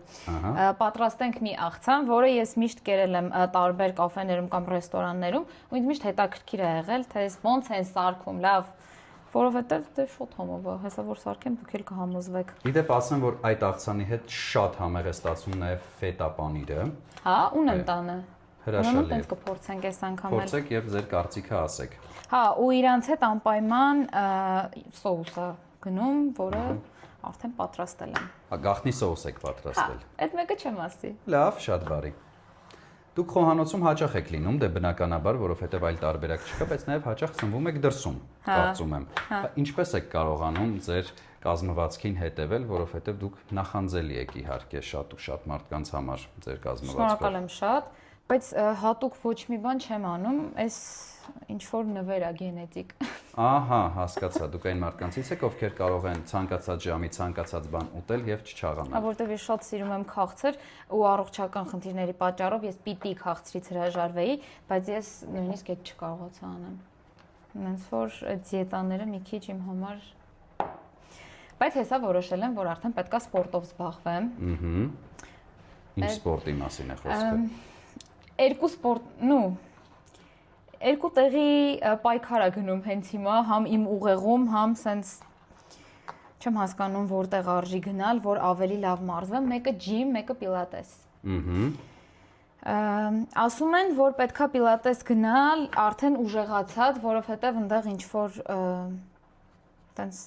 պատրաստենք մի աղցան, որը ես միշտ կերել եմ տարբեր կաֆեներում կամ ռեստորաններում ու ինձ միշտ հետաքրքիր է եղել, թե ոնց են սարքում, լավ, որովհետև դե շոտ համով է, հեսա որ սարքեմ դուք էլ կհամոզվեք։ Իդեպ ասեմ, որ այդ աղցանի հետ շատ համեղ է ստացվում նաև ֆետա պանիրը։ Հա, ունեմ տանը։ Հրաշալի է։ Մենք կփորձենք այս անգամ էլ։ Փորձեք եւ ձեր կարծիքը ասեք։ Հա, ու իրանց հետ անպայման սոուսը գնում, որը արդեն պատրաստել եմ։ Հա, գաղտնի սոուս եք պատրաստել։ Այդ մեկը չեմ ասի։ Լավ, շատ բարի։ Դուք խոհանոցում հաճախ եք լինում, դե բնականաբար, որովհետև այլ տարբերակ չկա, բայց նաև հաճախ սնվում եք դրսում, կարծում եմ։ Ինչպես եք կարողանում ձեր կազմվածքին հետևել, որովհետև դուք նախանձելի եք իհարկե շատ ու շատ մարդկանց համար ձեր կազմվածքով։ Շնորհակալ եմ շատ, բայց հատուկ ոչ մի բան չեմ անում, այս ինչ որ նվեր է գենետիկ։ Ահա, հասկացա, դուք այն մարդկանցից եք, ովքեր կարող են ցանկացած ժամի ցանկացած բան ուտել եւ չչաղանալ։ Որտեւ ես շատ սիրում եմ քաղցր ու առողջական խնդիրների պատճառով ես պիտի քաղցրից հրաժարվեի, բայց ես նույնիսկ այդ չկարողացա անեմ։ Ոնց որ դիետաները մի քիչ իմ համար բայց հեսա որոշել եմ, որ արդեն պետքա սպորտով զբաղվեմ։ Ինչ սպորտի մասին է խոսքը։ Երկու սպորտ, երկու տեղի պայքար է գնում հենց հիմա, համ իմ ուղեղում, համ սենց չեմ հասկանում որտեղ արժի գնալ, որ ավելի լավ մարզվեմ, մեկը ջիմ, մեկը պիլատես։ Ասում են, որ պետքա պիլատես գնալ արդեն ուժեղացած, որովհետև այնտեղ ինչ-որ տենց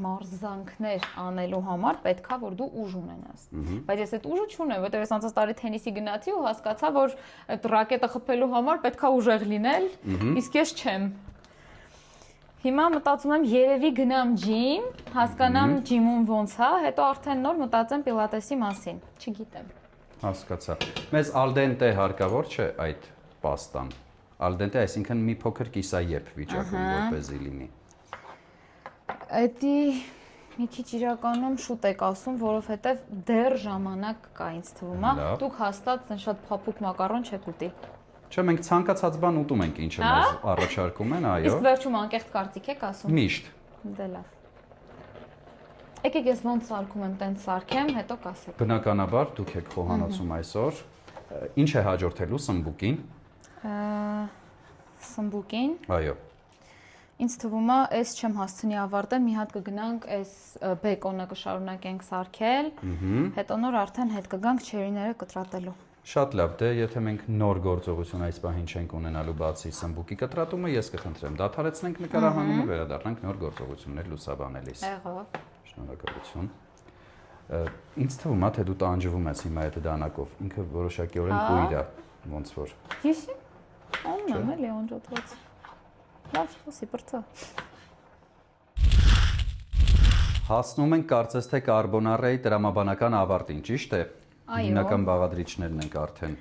մարզանքներ անելու համար պետքա որ դու ուժ ունենաս։ Բայց ես այդ ուժը չունեմ, որտեղ ես անցած տարի թենիսի գնացի ու հասկացա, որ այդ ռակետը խփելու համար պետքա ուժեղ լինել, իսկ ես չեմ։ Հիմա մտածում եմ երևի գնամ ջիմ, հասկանամ ջիմում ոնց է, հետո արդեն նոր մտածեմ պիլատեսի մասին, չգիտեմ։ Հասկացա։ Մեզ ալդենտե հարկավոր չէ այդ պաստան։ Ալդենտե, այսինքն մի փոքր կիսաերբ վիճակում որպեսզի լինի։ Էդի մի քիչ իրականում շուտ եք ասում, որովհետև դեռ ժամանակ կա ինձ թվում է։ Դուք հաստատ շատ փափուկ մակարոն չեք ուտի։ Չէ, մենք ցանկացած բան ուտում ենք, ինչը մեզ առաջարկում են, այո։ Իսկ վերջում անկեղծ կարծիք եք ասում։ Միշտ։ Դե լավ։ Եկեք ես ոնց սարքում եմ, տենց սարքեմ, հետո կասեք։ Բնականաբար դուք եք խոհանոցում այսօր։ Ինչ է հաջորդելու սմբուկին։ Սմբուկին։ Այո։ Ինձ թվում է, այս չեմ հասցնի ավարտել, մի հատ կգնանք, այս բեկոնը կշարունակենք սարքել, հետո նոր արդեն հետ կգանք չերիները կտրատելու։ Շատ լավ, դե եթե մենք նոր գործողություն այս պահին չենք ունենալու բացի սմբուկի կտրատումը, ես կխնդրեմ դադարեցնենք նկարահանումը, վերադառնանք նոր գործողություններ լուսաբանելիս։ Եղավ։ Շնորհակալություն։ Ինձ թվում է, թե դու տանջվում ես հիմա այդ դանակով, ինքը որոշակիորեն կույր է, ոնց որ։ Հիսի։ Ոնն է, էլի անջատված։ Լավ, խոսի բրծա։ Հասնում ենք կարծես թե կարբոնարեի տրամաբանական ավարտին, ճիշտ է։ Այո։ Հիմնական բաղադրիչներն ենք արդեն։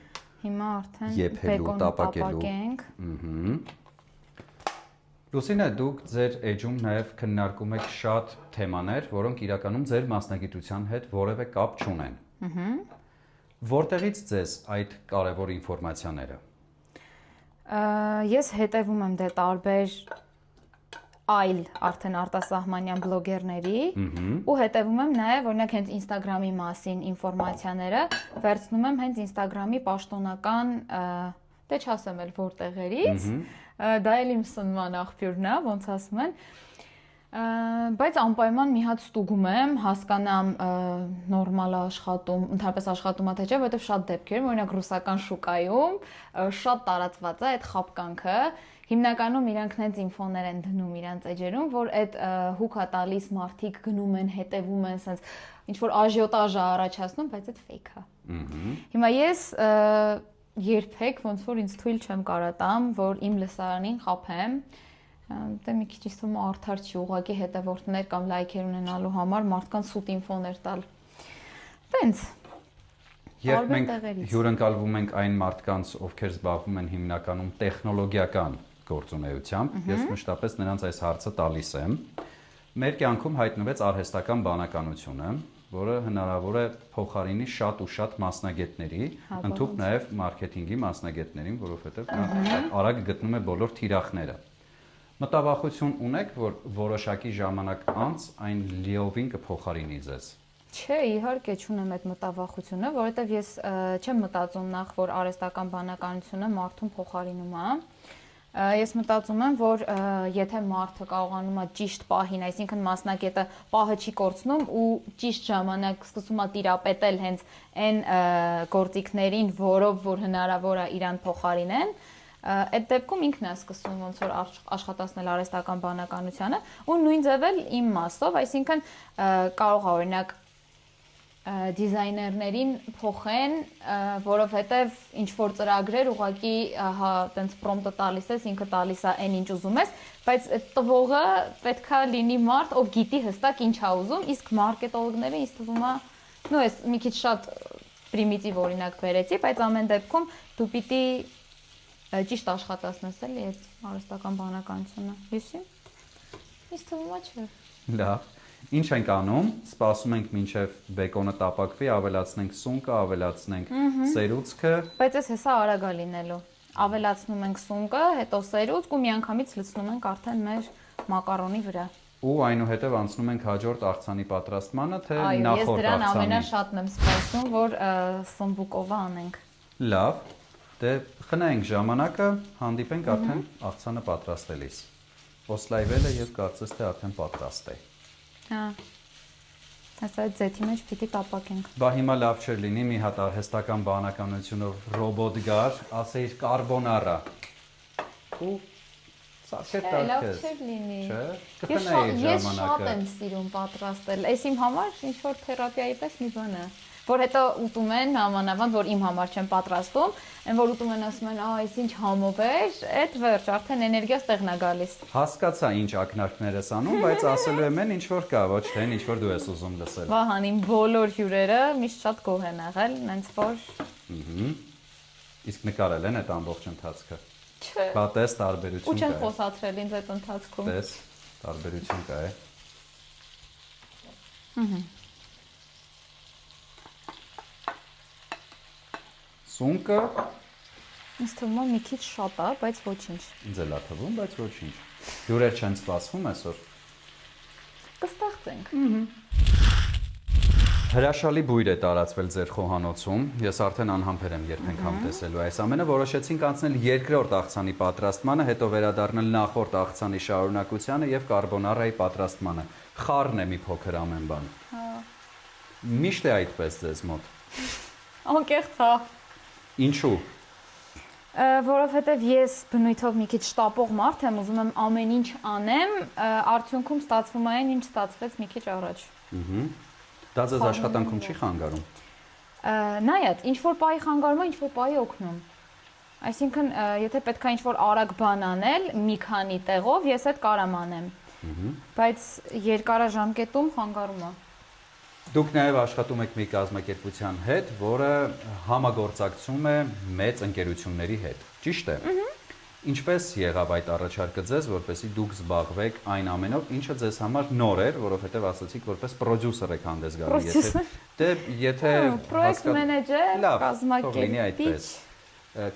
Հիմա արդեն Եփելու, տապակելու։ Լուսինե, դուք ձեր էջում նաև քննարկում եք շատ թեմաներ, որոնք իրականում ձեր մասնագիտության հետ որևէ կապ չունեն։ Որտեղից ձեզ այդ կարևոր ինֆորմացիաները։ Ես հետևում եմ դե տարբեր այլ արդեն արտասահմանյան բլոգերների ու հետևում եմ նաև օրինակ հենց Instagram-ի մասին ինֆորմացիաները վերցնում եմ հենց Instagram-ի պաշտոնական դե չասեմ էլ որտեղերից դա էլ իմ սնման աղբյուրն է ոնց ասում են բայց անպայման մի հատ ստուգում եմ, հասկանամ նորմալ աշխատում, ընդհանրապես աշխատում է թե չէ, որովհետև շատ դեպքեր, օրինակ ռուսական շուկայում շատ տարածված է այդ խաբկանքը, հիմնականում իրանք նենց ինֆոներ են դնում իրանց էջերում, որ այդ հուքա տալիս մարդիկ գնում են, հետևում են, սենց ինչ որ աժիոտաժ է առաջացնում, բայց այդ fake է։ Հիմա ես երբեք ոնց որ ինձ թույլ չեմ կարատամ, որ իմ լսարանին խաբեմ դե մի քիչ իստում արդար չի ուղղակի հետևորդներ կամ լայքեր ունենալու համար մարդկանց սուտ ինֆոներ տալ։ Տենց։ Երբ մենք հյուրընկալվում ենք այն մարդկանց, ովքեր զբաղվում են հիմնականում տեխնոլոգիական գործունեությամբ, ես մշտապես նրանց այս հարցը տալիս եմ։ Մեր կյանքում հայտնվեց արհեստական բանականությունը, որը հնարավոր է փոխարինի շատ ու շատ մասնագետների, ընդհանուր նաև մարքեթինգի մասնագետներին, որովհետև նա արագ գտնում է բոլոր թիրախները։ Մտավախություն ունեք, որ որոշակի ժամանակ անց այն լիովին կփոխարինի ձեզ։ Չէ, իհարկե չունեմ այդ մտավախությունը, որովհետև ես չեմ մտածում նախ, որ արհեստական բանականությունը մարդուն փոխարինում է։ Ես մտածում եմ, որ եթե մարդը կարողանում է ճիշտ պահին, այսինքն մասնակետը պահը չի կորցնում ու ճիշտ ժամանակ սկսում է տիրապետել հենց այն գործիքներին, որով որ հնարավոր է իրան փոխարինեն, այդ դեպքում ինքն է սկսում ոնց որ աշխատացնել արհեստական բանականությանը ու նույն ձև էլ իմ մասով, այսինքն կարող է օրինակ դիզայներներին փոխեն, որովհետև ինչ որ ծրագրեր ուղղակի տենց պրոմպտը տալիս ես, ինքը տալիս է այն ինչ ուզում ես, բայց այդ տվողը պետքա լինի մարդ, ով գիտի հստակ ինչ է ուզում, իսկ մարքետոլոգները ինձ թվում է, նո ես մի քիչ շատ պրիմիտիվ օրինակ բերեցի, բայց ամեն դեպքում դու պիտի ճիշտ աշխատացնես էլի այդ արհեստական բանականությունը։ Հիսի։ Ինձ թվում է չէ։ Լավ։ Ինչ ենք անում, սպասում ենք մինչև բեկոնը տապակվի, ավելացնենք սունկը, ավելացնենք սերուցքը։ Բայց այս հեսա արագ է լինելու։ Ավելացնում ենք սունկը, հետո սերուցք ու միանգամից լցնում ենք արդեն մեր մակարոնի վրա։ Ու այնուհետև անցնում ենք հաջորդ աղցանի պատրաստմանը, թե նախորդ աղցանի։ Այո, ես դրան ամենաշատն եմ սպասում, որ սմբուկովը անենք։ Լավ։ Դե խնայենք ժամանակը, հանդիպենք արդեն աղցանը պատրաստելիս։ Օսլայվելը եւ կարծես թե արդեն պատրաստ է։ Հա։ Հեսա այդ ձեթի մեջ պիտի տապակենք։ Բա հիմա լավ չէր լինի մի հատ արհեստական բանականությունով ռոբոտ գար, ասեիր կարբոնարա։ Ու սարքեր Լավ տալքես։ չէր լինի։ Չէ։ Ես Կխնայիր շատ ժամանակը։ եմ սիրում պատրաստել։ Այս իմ համար ինչ որ թերապիայի պես մի բան է։ Որ հետո ուտում են նամանավանդ, որ իմ համար չեն պատրաստում, այն որ ուտում են ասում են, այս ինչ համով էր, այդ վերջ, արդեն էներգիա ստեղն է գալիս։ Հասկացա ինչ ակնարկներ ես անում, բայց ասելու եմ ինչ որ կա, ոչ թե ինչ որ դու ես ուզում լսել։ Վահան, իմ բոլոր հյուրերը միշտ շատ գոհ են եղել, նենց որ Իսկ նկարել են այդ ամբողջ ընթացքը։ չէ։ Բա տես Ու տարբերություն չեն կա։ խոսացրել ինձ այդ ընթացքում։ Տես տարբերություն կա է։ Սունկը Ինձ թվում է մի քիչ շատ է, բայց ոչինչ։ ինձ էլ է թվում, բայց ոչինչ։ Հյուրեր չեն սպասվում այսօր։ Կստեղծենք։ Հրաշալի բույր է տարածվել ձեր խոհանոցում։ Ես արդեն անհամբեր եմ երբեք համտեսելու այս ամենը։ Որոշեցինք անցնել երկրորդ աղցանի պատրաստմանը, հետո վերադառնալ նախորդ աղցանի շարունակությանը եւ կարբոնարայի պատրաստմանը։ Խառն է մի փոքր ամեն բան։ Հա։ Միշտ է այդպես ձեզ մոտ։ Անկեղծ հա։ Ինչու։ Որովհետև ես բնույթով մի քիչ շտապող մարդ եմ, ուզում եմ ամեն ինչ անեմ, արդյունքում ստացվում է այն, ինչ ստացվեց մի քիչ առաջ։ Դա ձեզ աշխատանքում չի խանգարում։ Նայած, ինչ որ պայի խանգարում է, ինչ որ պայի օգնում։ Այսինքն, եթե պետք է ինչ որ արագ բան անել, մի քանի տեղով ես այդ կարամ անեմ։ Բայց երկարաժամկետում խանգարում է։ Դուք նաև աշխատում եք մի կազմակերպության հետ, որը համագործակցում է մեծ ընկերությունների հետ։ Ճիշտ է։ Ինչպես եղավ այդ առաջարկը ձեզ, որպեսզի դուք զբաղվեք այն ամենով, ինչը ձեզ համար նոր էր, որովհետև ասացիք, որպես պրոդյուսեր եք հանդես գալի, եթե պրոյեկտ մենեջեր, լավ, կազմակերպիչ, թող լինի այդպես։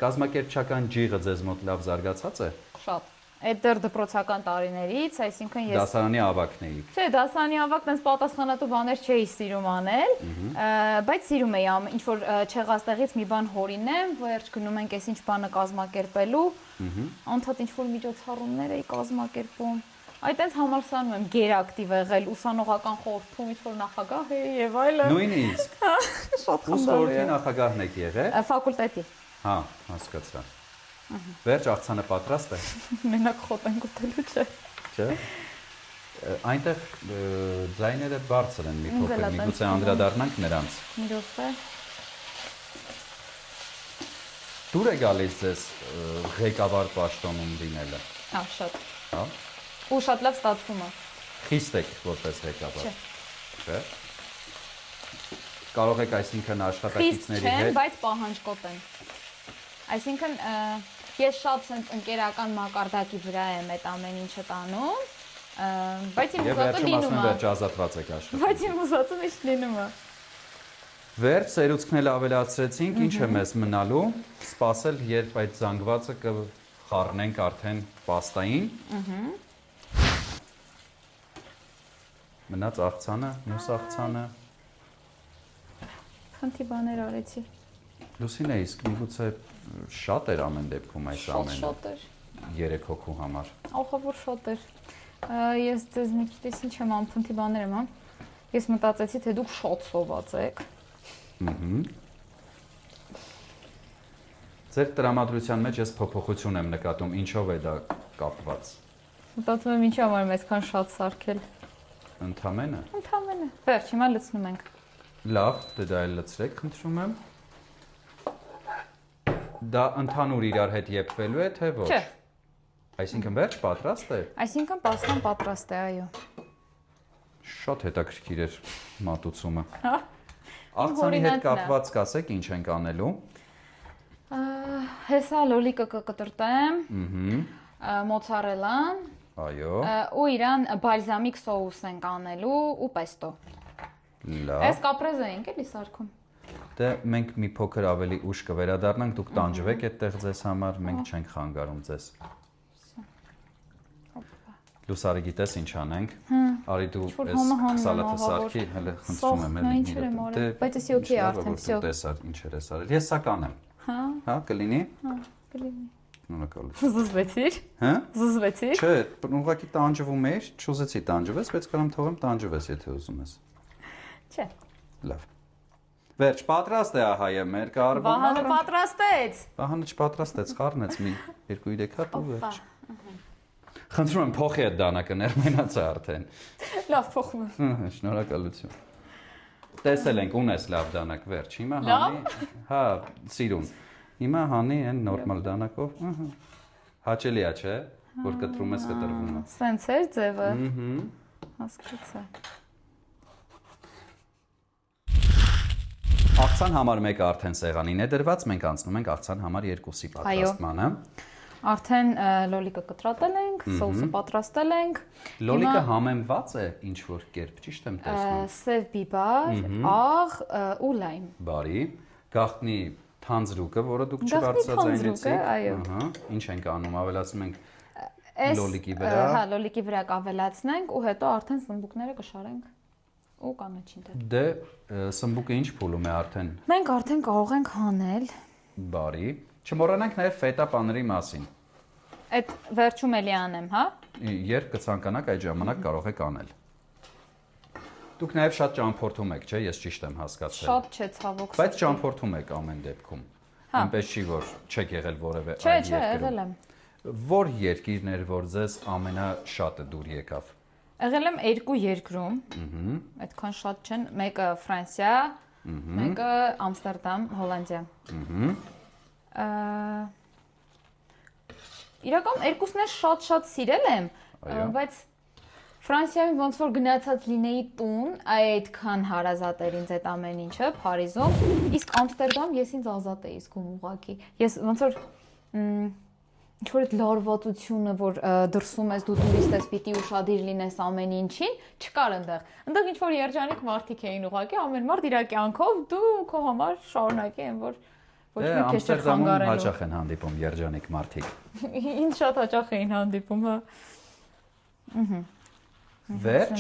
Կազմակերպչական ջիղը ձեզ մոտ լավ զարգացած է։ շատ։ Այդ դեռ դպրոցական տարիներից, այսինքն ես Դասարանի ավագն էիք։ Չէ, դասարանի ավակ տես պատասխանատու բաներ չէի սիրում անել, բայց սիրում էի ինչ որ չեղածտեղից մի բան հորինեմ, վերջ գնում ենք այս ինչ բանը կազմակերպելու, անդադ ինչ որ միջոցառումներ էի կազմակերպում։ Այդ տենց համալսանում եմ գերակտիվ եղել, ուսանողական խորհրդում ինչ որ նախագահ էի եւ այլն։ Նույնիսկ։ Շատ Ուսխորհրդի նախագահն եք եղել։ Ֆակուլտետի։ Հա, հասկացա։ Վերջ աղցանը պատրաստ է։ Մենակ խոտ ենք ուտելու չէ։ Չէ։ Այնտեղ ձայները բարձր են մի Ինձ էլ փոքր, է տենց միգուցե թվում։ անդրադառնանք նրանց։ Մի րոպե։ Դուր է գալիս ձեզ ղեկավար պաշտոնում լինելը։ Ահա շատ։ Հա։ Ու շատ լավ ստացվում է։ Խիստ եք որպես ղեկավար։ Չէ։ Չէ։ Կարող եք այսինքն Խիստ աշխատակիցների չեն, հետ բայց պահանջկոտ են։ Այսինքն ես շատ sense ընկերական մակարդակի վրա եմ այդ ամեն ինչը տանում, բայց իմ եւ ուզածը վերջում ասում լինում եմ է։ վերջ ազատված եք աշխատում։ Բայց իմ ուզածը միշտ լինում է։ Վերջ սերուցքն էլ ավելացրեցինք, ինչ է մեզ մնալու, սպասել, երբ այդ զանգվածը կխառնենք արդեն պաստային։ Մնաց աղցանը, մյուս աղցանը։ Խնդի բաներ արեցի։ Լուսինե, իսկ միգուցե շատ էր ամեն դեպքում այս ամենը։ Շատ էր։ 3 հոգու համար։ Ահա որ շատ էր։ Ես ձեզ մի քիչ ինչ եմ անփնթի բաներ եմ, հա։ Ես մտածեցի, թե դուք շատ սոված եք։ Ձեր տրամադրության մեջ ես փոփոխություն եմ նկատում, ինչով է դա կապված։ Մտածում եմ ինչի համար եմ այսքան շատ սարքել։ Ընդամենը։ Ընդամենը։ Վերջ, հիմա լցնում ենք։ Լավ, դե դա էլ լցրեք, խնդրում եմ։ Դա ընդհանուր իրար հետ եփվելու է, թե ոչ։ Չէ։ Այսինքն վերջ պատրաստ է։ Այսինքն պաստան պատրաստ է, այո։ Շատ հետաքրքիր էր մատուցումը։ Հա։ Աղցանի հետ հորինածն է։ կապված կասեք ինչ ենք անելու։ Հեսա լոլիկը կկտրտեմ։ Մոցարելան։ Այո։ Ու իրան բալզամիկ սոուս ենք անելու ու պեստո։ Լավ։ Այս կապրեզը ենք էլի սարքում։ Դե մենք մի փոքր ավելի ուշ կվերադառնանք, դուք տանջվեք այդտեղ ձեզ համար, մենք չենք խանգարում ձեզ։ Լուսարի գիտես ինչ անենք։ Արի դու այս սալատը սարքի, հələ խնդրում եմ էլի։ Ինչ եմ արել, բայց էսի օքեյ արդեն, всё։ Տեսար ինչեր ես արել։ Ես սա կանեմ։ Հա։ Հա, կլինի։ Հա, կլինի։ Շնորհակալություն։ Զզվեցիր։ Հա։ Զզվեցիր։ Չէ, ուղղակի տանջվում էի, չուզեցի տանջվես, բայց կարամ թողեմ տանջվես, եթե ուզում ես։ Չէ։ Լավ։ Վերջ, պատրաստ է ահայը մեր կարմիրը։ Վահանը պատրաստեց։ Վահանը չպատրաստեց, խառնեց մի 2-3 հատ ու վերջ։ Խնդրում եմ փոխի այդ դանակը ներմենաց է արդեն։ Լավ, փոխում եմ։ Շնորհակալություն։ Տեսել ենք ունես լավ դանակ վերջ։ Հիմա հանի, հա, սիրուն։ Հիմա հանի այն նորմալ դանակով, հաճելի է, չէ՞, որ կտրում ես կտրվում է։ Սենց էր ձևը։ Հասկացա։ Աղցան համար 1-ը արդեն սեղանին է դրված, մենք անցնում ենք աղցան համար 2-ի պատրաստմանը։ Արդեն լոլիկը կտրատել ենք, սոուսը պատրաստել ենք։ Լոլիկը համեմված է ինչ որ կերպ, ճիշտ եմ տեսնում։ Սև բիբար, աղ ու լայմ։ Բարի, գաղտնի թանձրուկը, որը դուք չբարձրացրեցիք։ Այո։ Ինչ ենք անում, ավելացնում ենք լոլիկի վրա։ Հա, լոլիկի վրա կավելացնենք ու հետո արդեն սմբուկները կշարենք ու կանաչին դեր։ Դե սմբուկը ինչ փուլում է արդեն։ Մենք արդեն կարող ենք հանել։ Բարի։ Չմոռանանք նաև ֆետա պաների մասին։ Այդ վերջում էլի անեմ, հա։ Երբ կցանկանաք այդ ժամանակ կարող եք անել։ Դուք նաև շատ ճամփորդում եք, չէ՞, ես ճիշտ եմ հասկացել։ Շատ չէ, ցավոք։ Բայց ճամփորդում եք ամեն դեպքում։ Այնպես չի որ չեք եղել որևէ այլ այլ երկրում։ Չէ, երկրում։ եղել եմ։ Որ երկիրն էր, որ ձեզ ամենաշատը դուր եկավ։ Եղել եմ 2 երկրում։ Այդքան շատ չեն, մեկը Ֆրանսիա, մեկը Ամստերդամ, Հոլանդիա։ Իրական երկուսն էլ շատ սիրել եմ, բայց Ֆրանսիայում ոնց որ գնացած լինեի տուն, այդքան հարազատ էր ինձ այդ ամեն ինչը Փարիզում, իսկ Ամստերդամ ես ինձ ազատ էի զգում ուղղակի։ Ես ոնց որ ինչ որ այդ լարվածությունը, որ դրսում ես դու տուրիստ ես, պիտի ուշադիր լինես ամեն ինչին, չկար այնտեղ։ Այնտեղ ինչ որ երջանիկ մարդիկ էին ուղղակի, ամեն մարդ իր կյանքով, դու քո համար շարունակի այն որ ոչ մի քեզ չխանգարելու։ Հաճախ են հանդիպում երջանիկ մարդիկ։ Ինչ շատ հաճախ էին հանդիպում, հա։ Վերջ։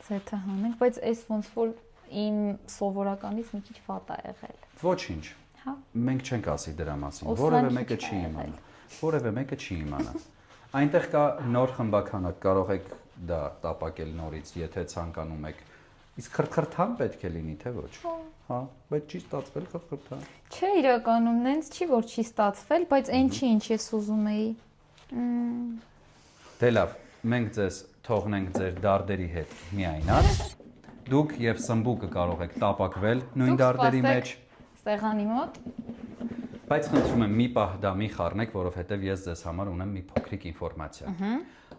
Ձեթը հանենք, բայց այս ոնց որ իմ սովորականից մի քիչ վատ է եղել։ Ոչինչ։ Հա։ Մենք չենք ասի դրա մասին, որևէ մեկը չի իմանա։ Որևէ մեկը չի իմանա։ Այնտեղ կա նոր խմբականակ, կարող եք դա տապակել նորից, եթե ցանկանում եք։ Իսկ խրթխրթան պետք է լինի, թե ոչ։ Հա, բայց չի ստացվել խրթխրթան։ Չէ, իրականում նենց չի, որ չի ստացվել, բայց այն չի, ինչ ես ուզում էի։ Դե լավ, մենք ձեզ թողնենք ձեր դարդերի հետ միայնակ։ Դուք եւ սմբուկը կարող եք տապակվել նույն դարդերի մեջ։ Սեղանի մոտ։ Բայց խնդրում եմ մի պահ դա մի խառնեք, որովհետև ես ձեզ համար ունեմ մի փոքրիկ ինֆորմացիա։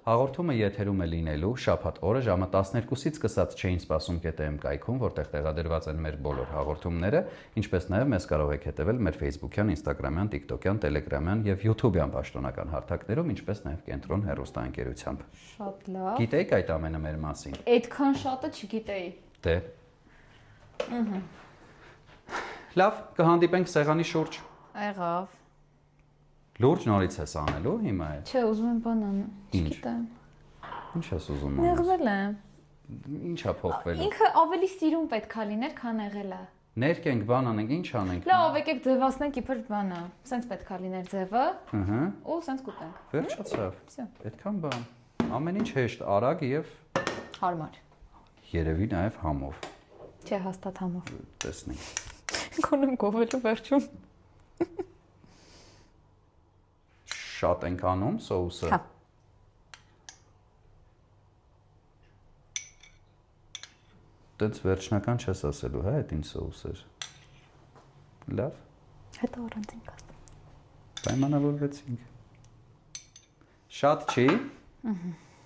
Հաղորդումը եթերում է լինելու շաբաթ օրը ժամը 12-ից սկսած չէին սպասում ԿՏՄ կայքում, որտեղ տեղադրված են մեր բոլոր հաղորդումները, ինչպես նաև մեզ կարող եք հետևել մեր Facebook-յան, Instagram-յան, TikTok-յան, Telegram-յան եւ YouTube-յան պաշտոնական հարթակներում, ինչպես նաև Կենտրոն հեռուստաընկերությամբ։ Շատ լավ։ Գիտեիք այդ ամենը մեր մասին։ Այդքան շատը չգիտեի։ Դե։ Լավ, կհանդիպենք սեղանի շուրջ։ Եղավ։ Լուրջ նորից ես անելու հիմա է։ Չէ, ուզում եմ բան անեմ։ Ինչ։ Չգիտեմ։ Ինչ ես ուզում անել։ Նեղվել եմ։ Ինչա փոխվել։ Ինքը ավելի սիրուն պետքա լիներ, քան եղել է։ Ներկենք բան անենք, ինչ անենք։ Լավ, եկեք ձևացնենք իբր բանը։ Սենց պետքա լիներ ձևը։ Ահա։ Ու սենց կուտենք։ Վերջացավ։ Всё։ Այդքան բան։ Ամեն ինչ հեշտ, արագ եւ Հարմար։ երևի նաեւ համով։ Չէ, հաստատ համով։ Տեսնենք։ Գոնեմ գովելու վերջում։ Շատ ենք անում սոուսը։ Հա։ Դից վերջնական չես ասելու, հա, այդ ինչ սոուս էր։ Լավ։ Հետո առանց ենք ասում։ Պայմանավորվեցինք։ Շատ չի։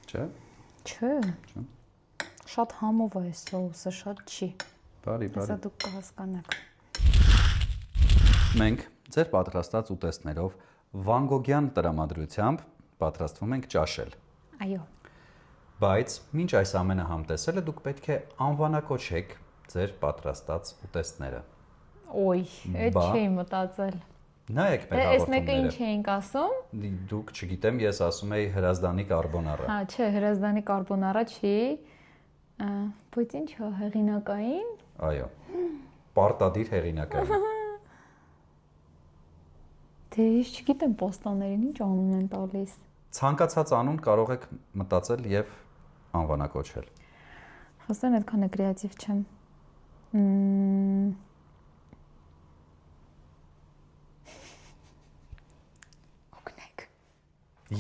Չէ։ Չէ։ Շատ համով է սոուսը, շատ չի։ Բարի, Հեսա բարի։ դուք կհասկանաք։ Մենք ձեր պատրաստած ուտեստներով վանգոգյան տրամադրությամբ պատրաստվում ենք ճաշել։ Այո։ Բայց մինչ այս ամենը համտեսելը դուք պետք է անվանակոչեք ձեր պատրաստած ուտեստները։ Ոյ, այդ Բա։ չէի մտածել։ Նայեք մեր Այս մեկը ինչ հաղորդումները։ էինք ասում։ Դուք չգիտեմ, ես ասում եի հրազդանի կարբոնարա։ Հա, չէ, հրազդանի կարբոնարա չի։ Բայց ինչ է, հեղինակային։ Այո։ Պարտադիր հեղինակային։ Դե ես չգիտեմ պոստաներին ինչ անուն են տալիս։ Ցանկացած անուն կարող եք մտածել եւ անվանակոչել։ Հաստատ այդքան է կրեատիվ չեմ։ Օգնեք։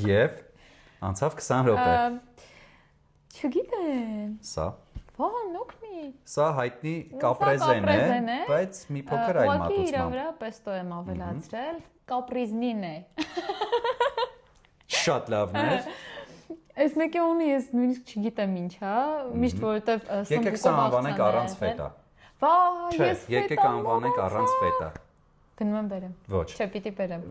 Եվ անցավ 20 րոպե։ Չգիտեմ։ Սա։ Ո՞ն օգնի։ Սա հայտնի Սա կապրեզեն կապրեզեն է, է, բայց մի փոքր այլ Ուղղակի իր մատուցմամբ։ վրա պեստո եմ ավելացրել, կապրիզնին է։ Շատ լավն է։ Այս մեկը ունի ես նույնիսկ չգիտեմ ինչ, հա, միշտ որովհետև Եկեք սա անվանենք առանց ֆետա։ Վայ, Չէ, ես եկեք անվանենք առանց ֆետա։ Դնում եմ բերեմ։ Ոչ։ Չէ, պիտի բերեմ։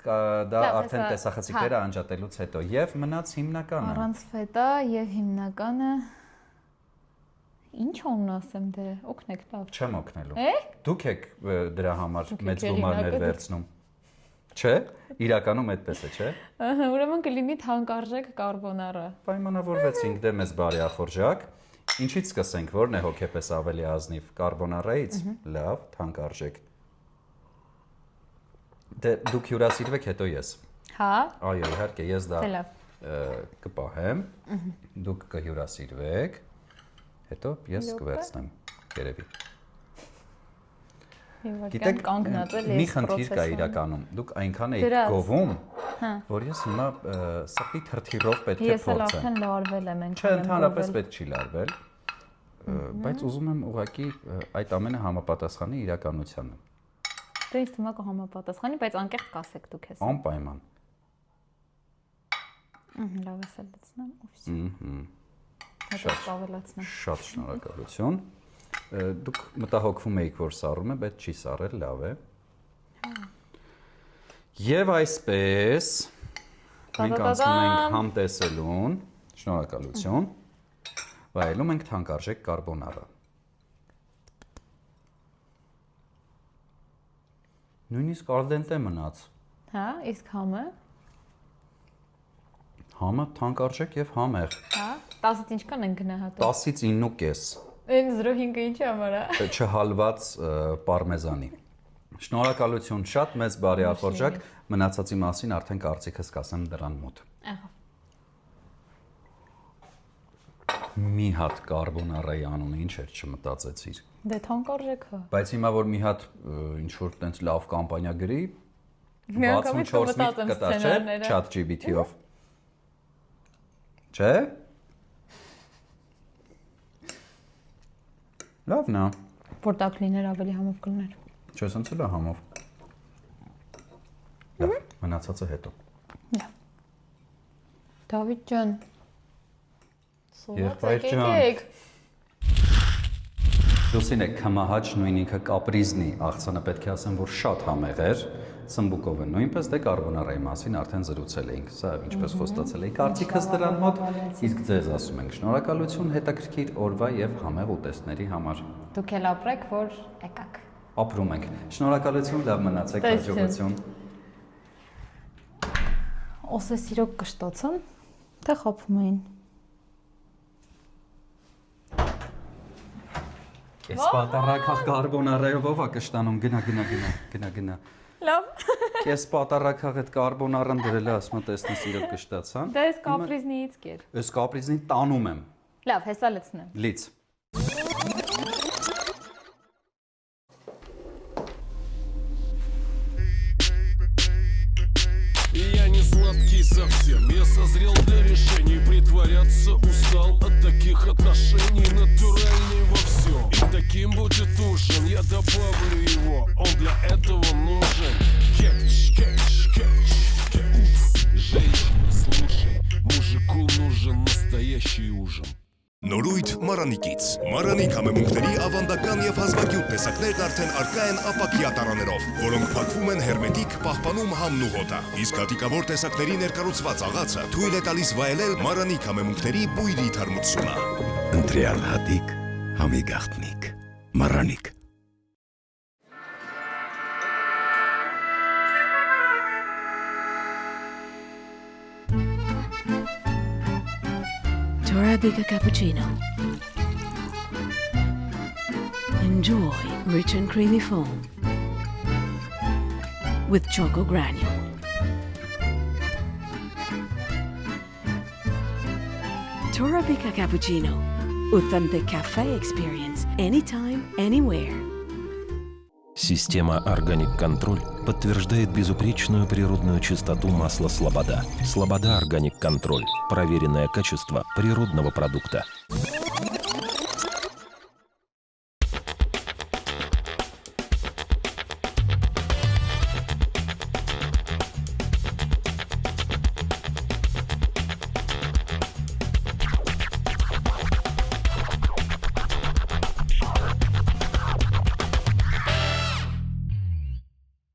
Դա Լավ, արդեն հեսա- տեսախցիկները անջատելուց հետո եւ մնաց հիմնականը։ Առանց ֆետա եւ հիմնականը Ինչ ոն ասեմ դե, օգնեք լավ։ Չեմ օգնելու։ Է? Դուք եք դրա համար Դուք մեծ եք գումարներ հեղինակը, վերցնում։ Չէ, իրականում այդպես է, չէ։ Ահա, ուրեմն կլինի թանկարժեք կարբոնարը։ Պայմանավորվեցինք դե մեզ բարի ախորժակ։ Ինչից սկսենք, որն է հոգեպես ավելի ազնիվ, կարբոնարայից։ Լավ, թանկարժեք։ Դե դուք հյուրասիրվեք, հետո ես։ Հա։ Այո, իհարկե, ես դա Դե լավ։ կպահեմ։ Դուք կհյուրասիրվեք, հետո ես կվերցնեմ, երևի։ Գիտեք, կանգնածել մի խնդիր կա իրականում։ Դուք այնքան եք գովում, որ ես հիմա սրտի թրթիրով պետք է Ես էլ փորձեմ։ արդեն լարվել եմ Չէ, ընդհանրապես պետք չի լարվել, բայց ուզում եմ ուղղակի այդ ամենը համապատասխանի իրականությանը։ Դե ինձ թվում է կհամապատասխանի, բայց անկեղծ կասեք դուք ես։ Անպայման։ Լավ ես լցնեմ, ովսի։ Հետո կավելացնեմ։ Շատ շնորհակալություն։ Դուք մտահոգվում եք, որ սառում է, բայց չի սառել, լավ է։ Եվ այսպես մենք անցնում ենք համտեսելուն, շնորհակալություն։ Վայելում ենք թանկարժեք կարբոնարը։ Նույնիսկ ալդենտե մնաց։ Հա, իսկ համը։ Համը թանկարժեք եւ համեղ։ Հա, 10-ից ինչքան են գնահատում։ 10-ից 9.5։ Այն 0.5-ը ինչի համար է։ Չհալված պարմեզանի։ Շնորհակալություն շատ մեծ բարի ախորժակ, մնացածի մասին արդեն կարծիքս կասեմ դրան մոտ։ Ահա։ Մի հատ կարբոնարայի անունը ինչ էր չմտածեցիր։ Դե թանկարժեքը։ Բայց հիմա որ մի հատ ինչ որ տենց լավ կամպանիա գրի, Միանգամից 64 միտ կմտածեմ կտա, չէ՞, սցենարները։ ChatGPT-ով։ Չէ՞։ Լավն է։ Որտակ լիներ ավելի համով կլներ։ Չես ընցել է համով։ Լավ, մնացածը հետո։ Լավ։ Դավիթ ջան։ Եղբայր ջան։ Լուսին է կամահաչ նույն ինքը կապրիզնի աղցանը պետք է ասեմ, որ շատ համեղ էր, սմբուկով է նույնպես դե կարբոնարայի մասին արդեն զրուցել էինք, սա ինչպես խոստացել էի կարծիքս դրան մոտ, իսկ ձեզ ասում ենք շնորհակալություն հետաքրքիր օրվա եւ համեղ ուտեստների համար։ Դուք էլ ապրեք, որ եկաք։ Ապրում ենք։ Շնորհակալություն, լավ մնացեք, հաջողություն։ Օսես իրոք կշտոցն, թե խափում էին։ Ես պատարակախ կարբոնարայով ով է կշտանում, գնա։ Լավ։ Ես պատարակախ այդ կարբոնարան դրել է, ասում տեսնես իրոք կշտացան։ Դա ես կապրիզնիից կեր։ Ես կապրիզնին տանում եմ։ Լավ, հեսա լցնեմ։ Լից։ Я не сладкий совсем, я созрел для решений. Притворяться устал от таких отношений. Натуральный во всем, и таким будет ужин. Я добавлю его, он для этого нужен. Кетч. Женщина, слушай, мужику нужен настоящий ужин. Նորույթ Մարանիկից։ Մարանիկ համեմունքների ավանդական եւ հազվագյուտ տեսակներն արդեն արկա են ապակյա տարաներով, որոնք փակվում են հերմետիկ, պահպանում համն ու հոտը։ Իսկ հատիկավոր տեսակների ներկառուցված աղացը թույլ է տալիս վայելել Մարանիկ համեմունքների բույրի թարմությունը։ Ընտրյալ հատիկ, համի գաղտնիք, Մարանիկ։ Torabika cappuccino. Enjoy rich and creamy foam with choco granule. Torabika cappuccino. Authentic cafe experience anytime, anywhere. Система Organic Control подтверждает безупречную природную чистоту масла Слобода. Слобода Organic Control. Проверенное качество природного продукта.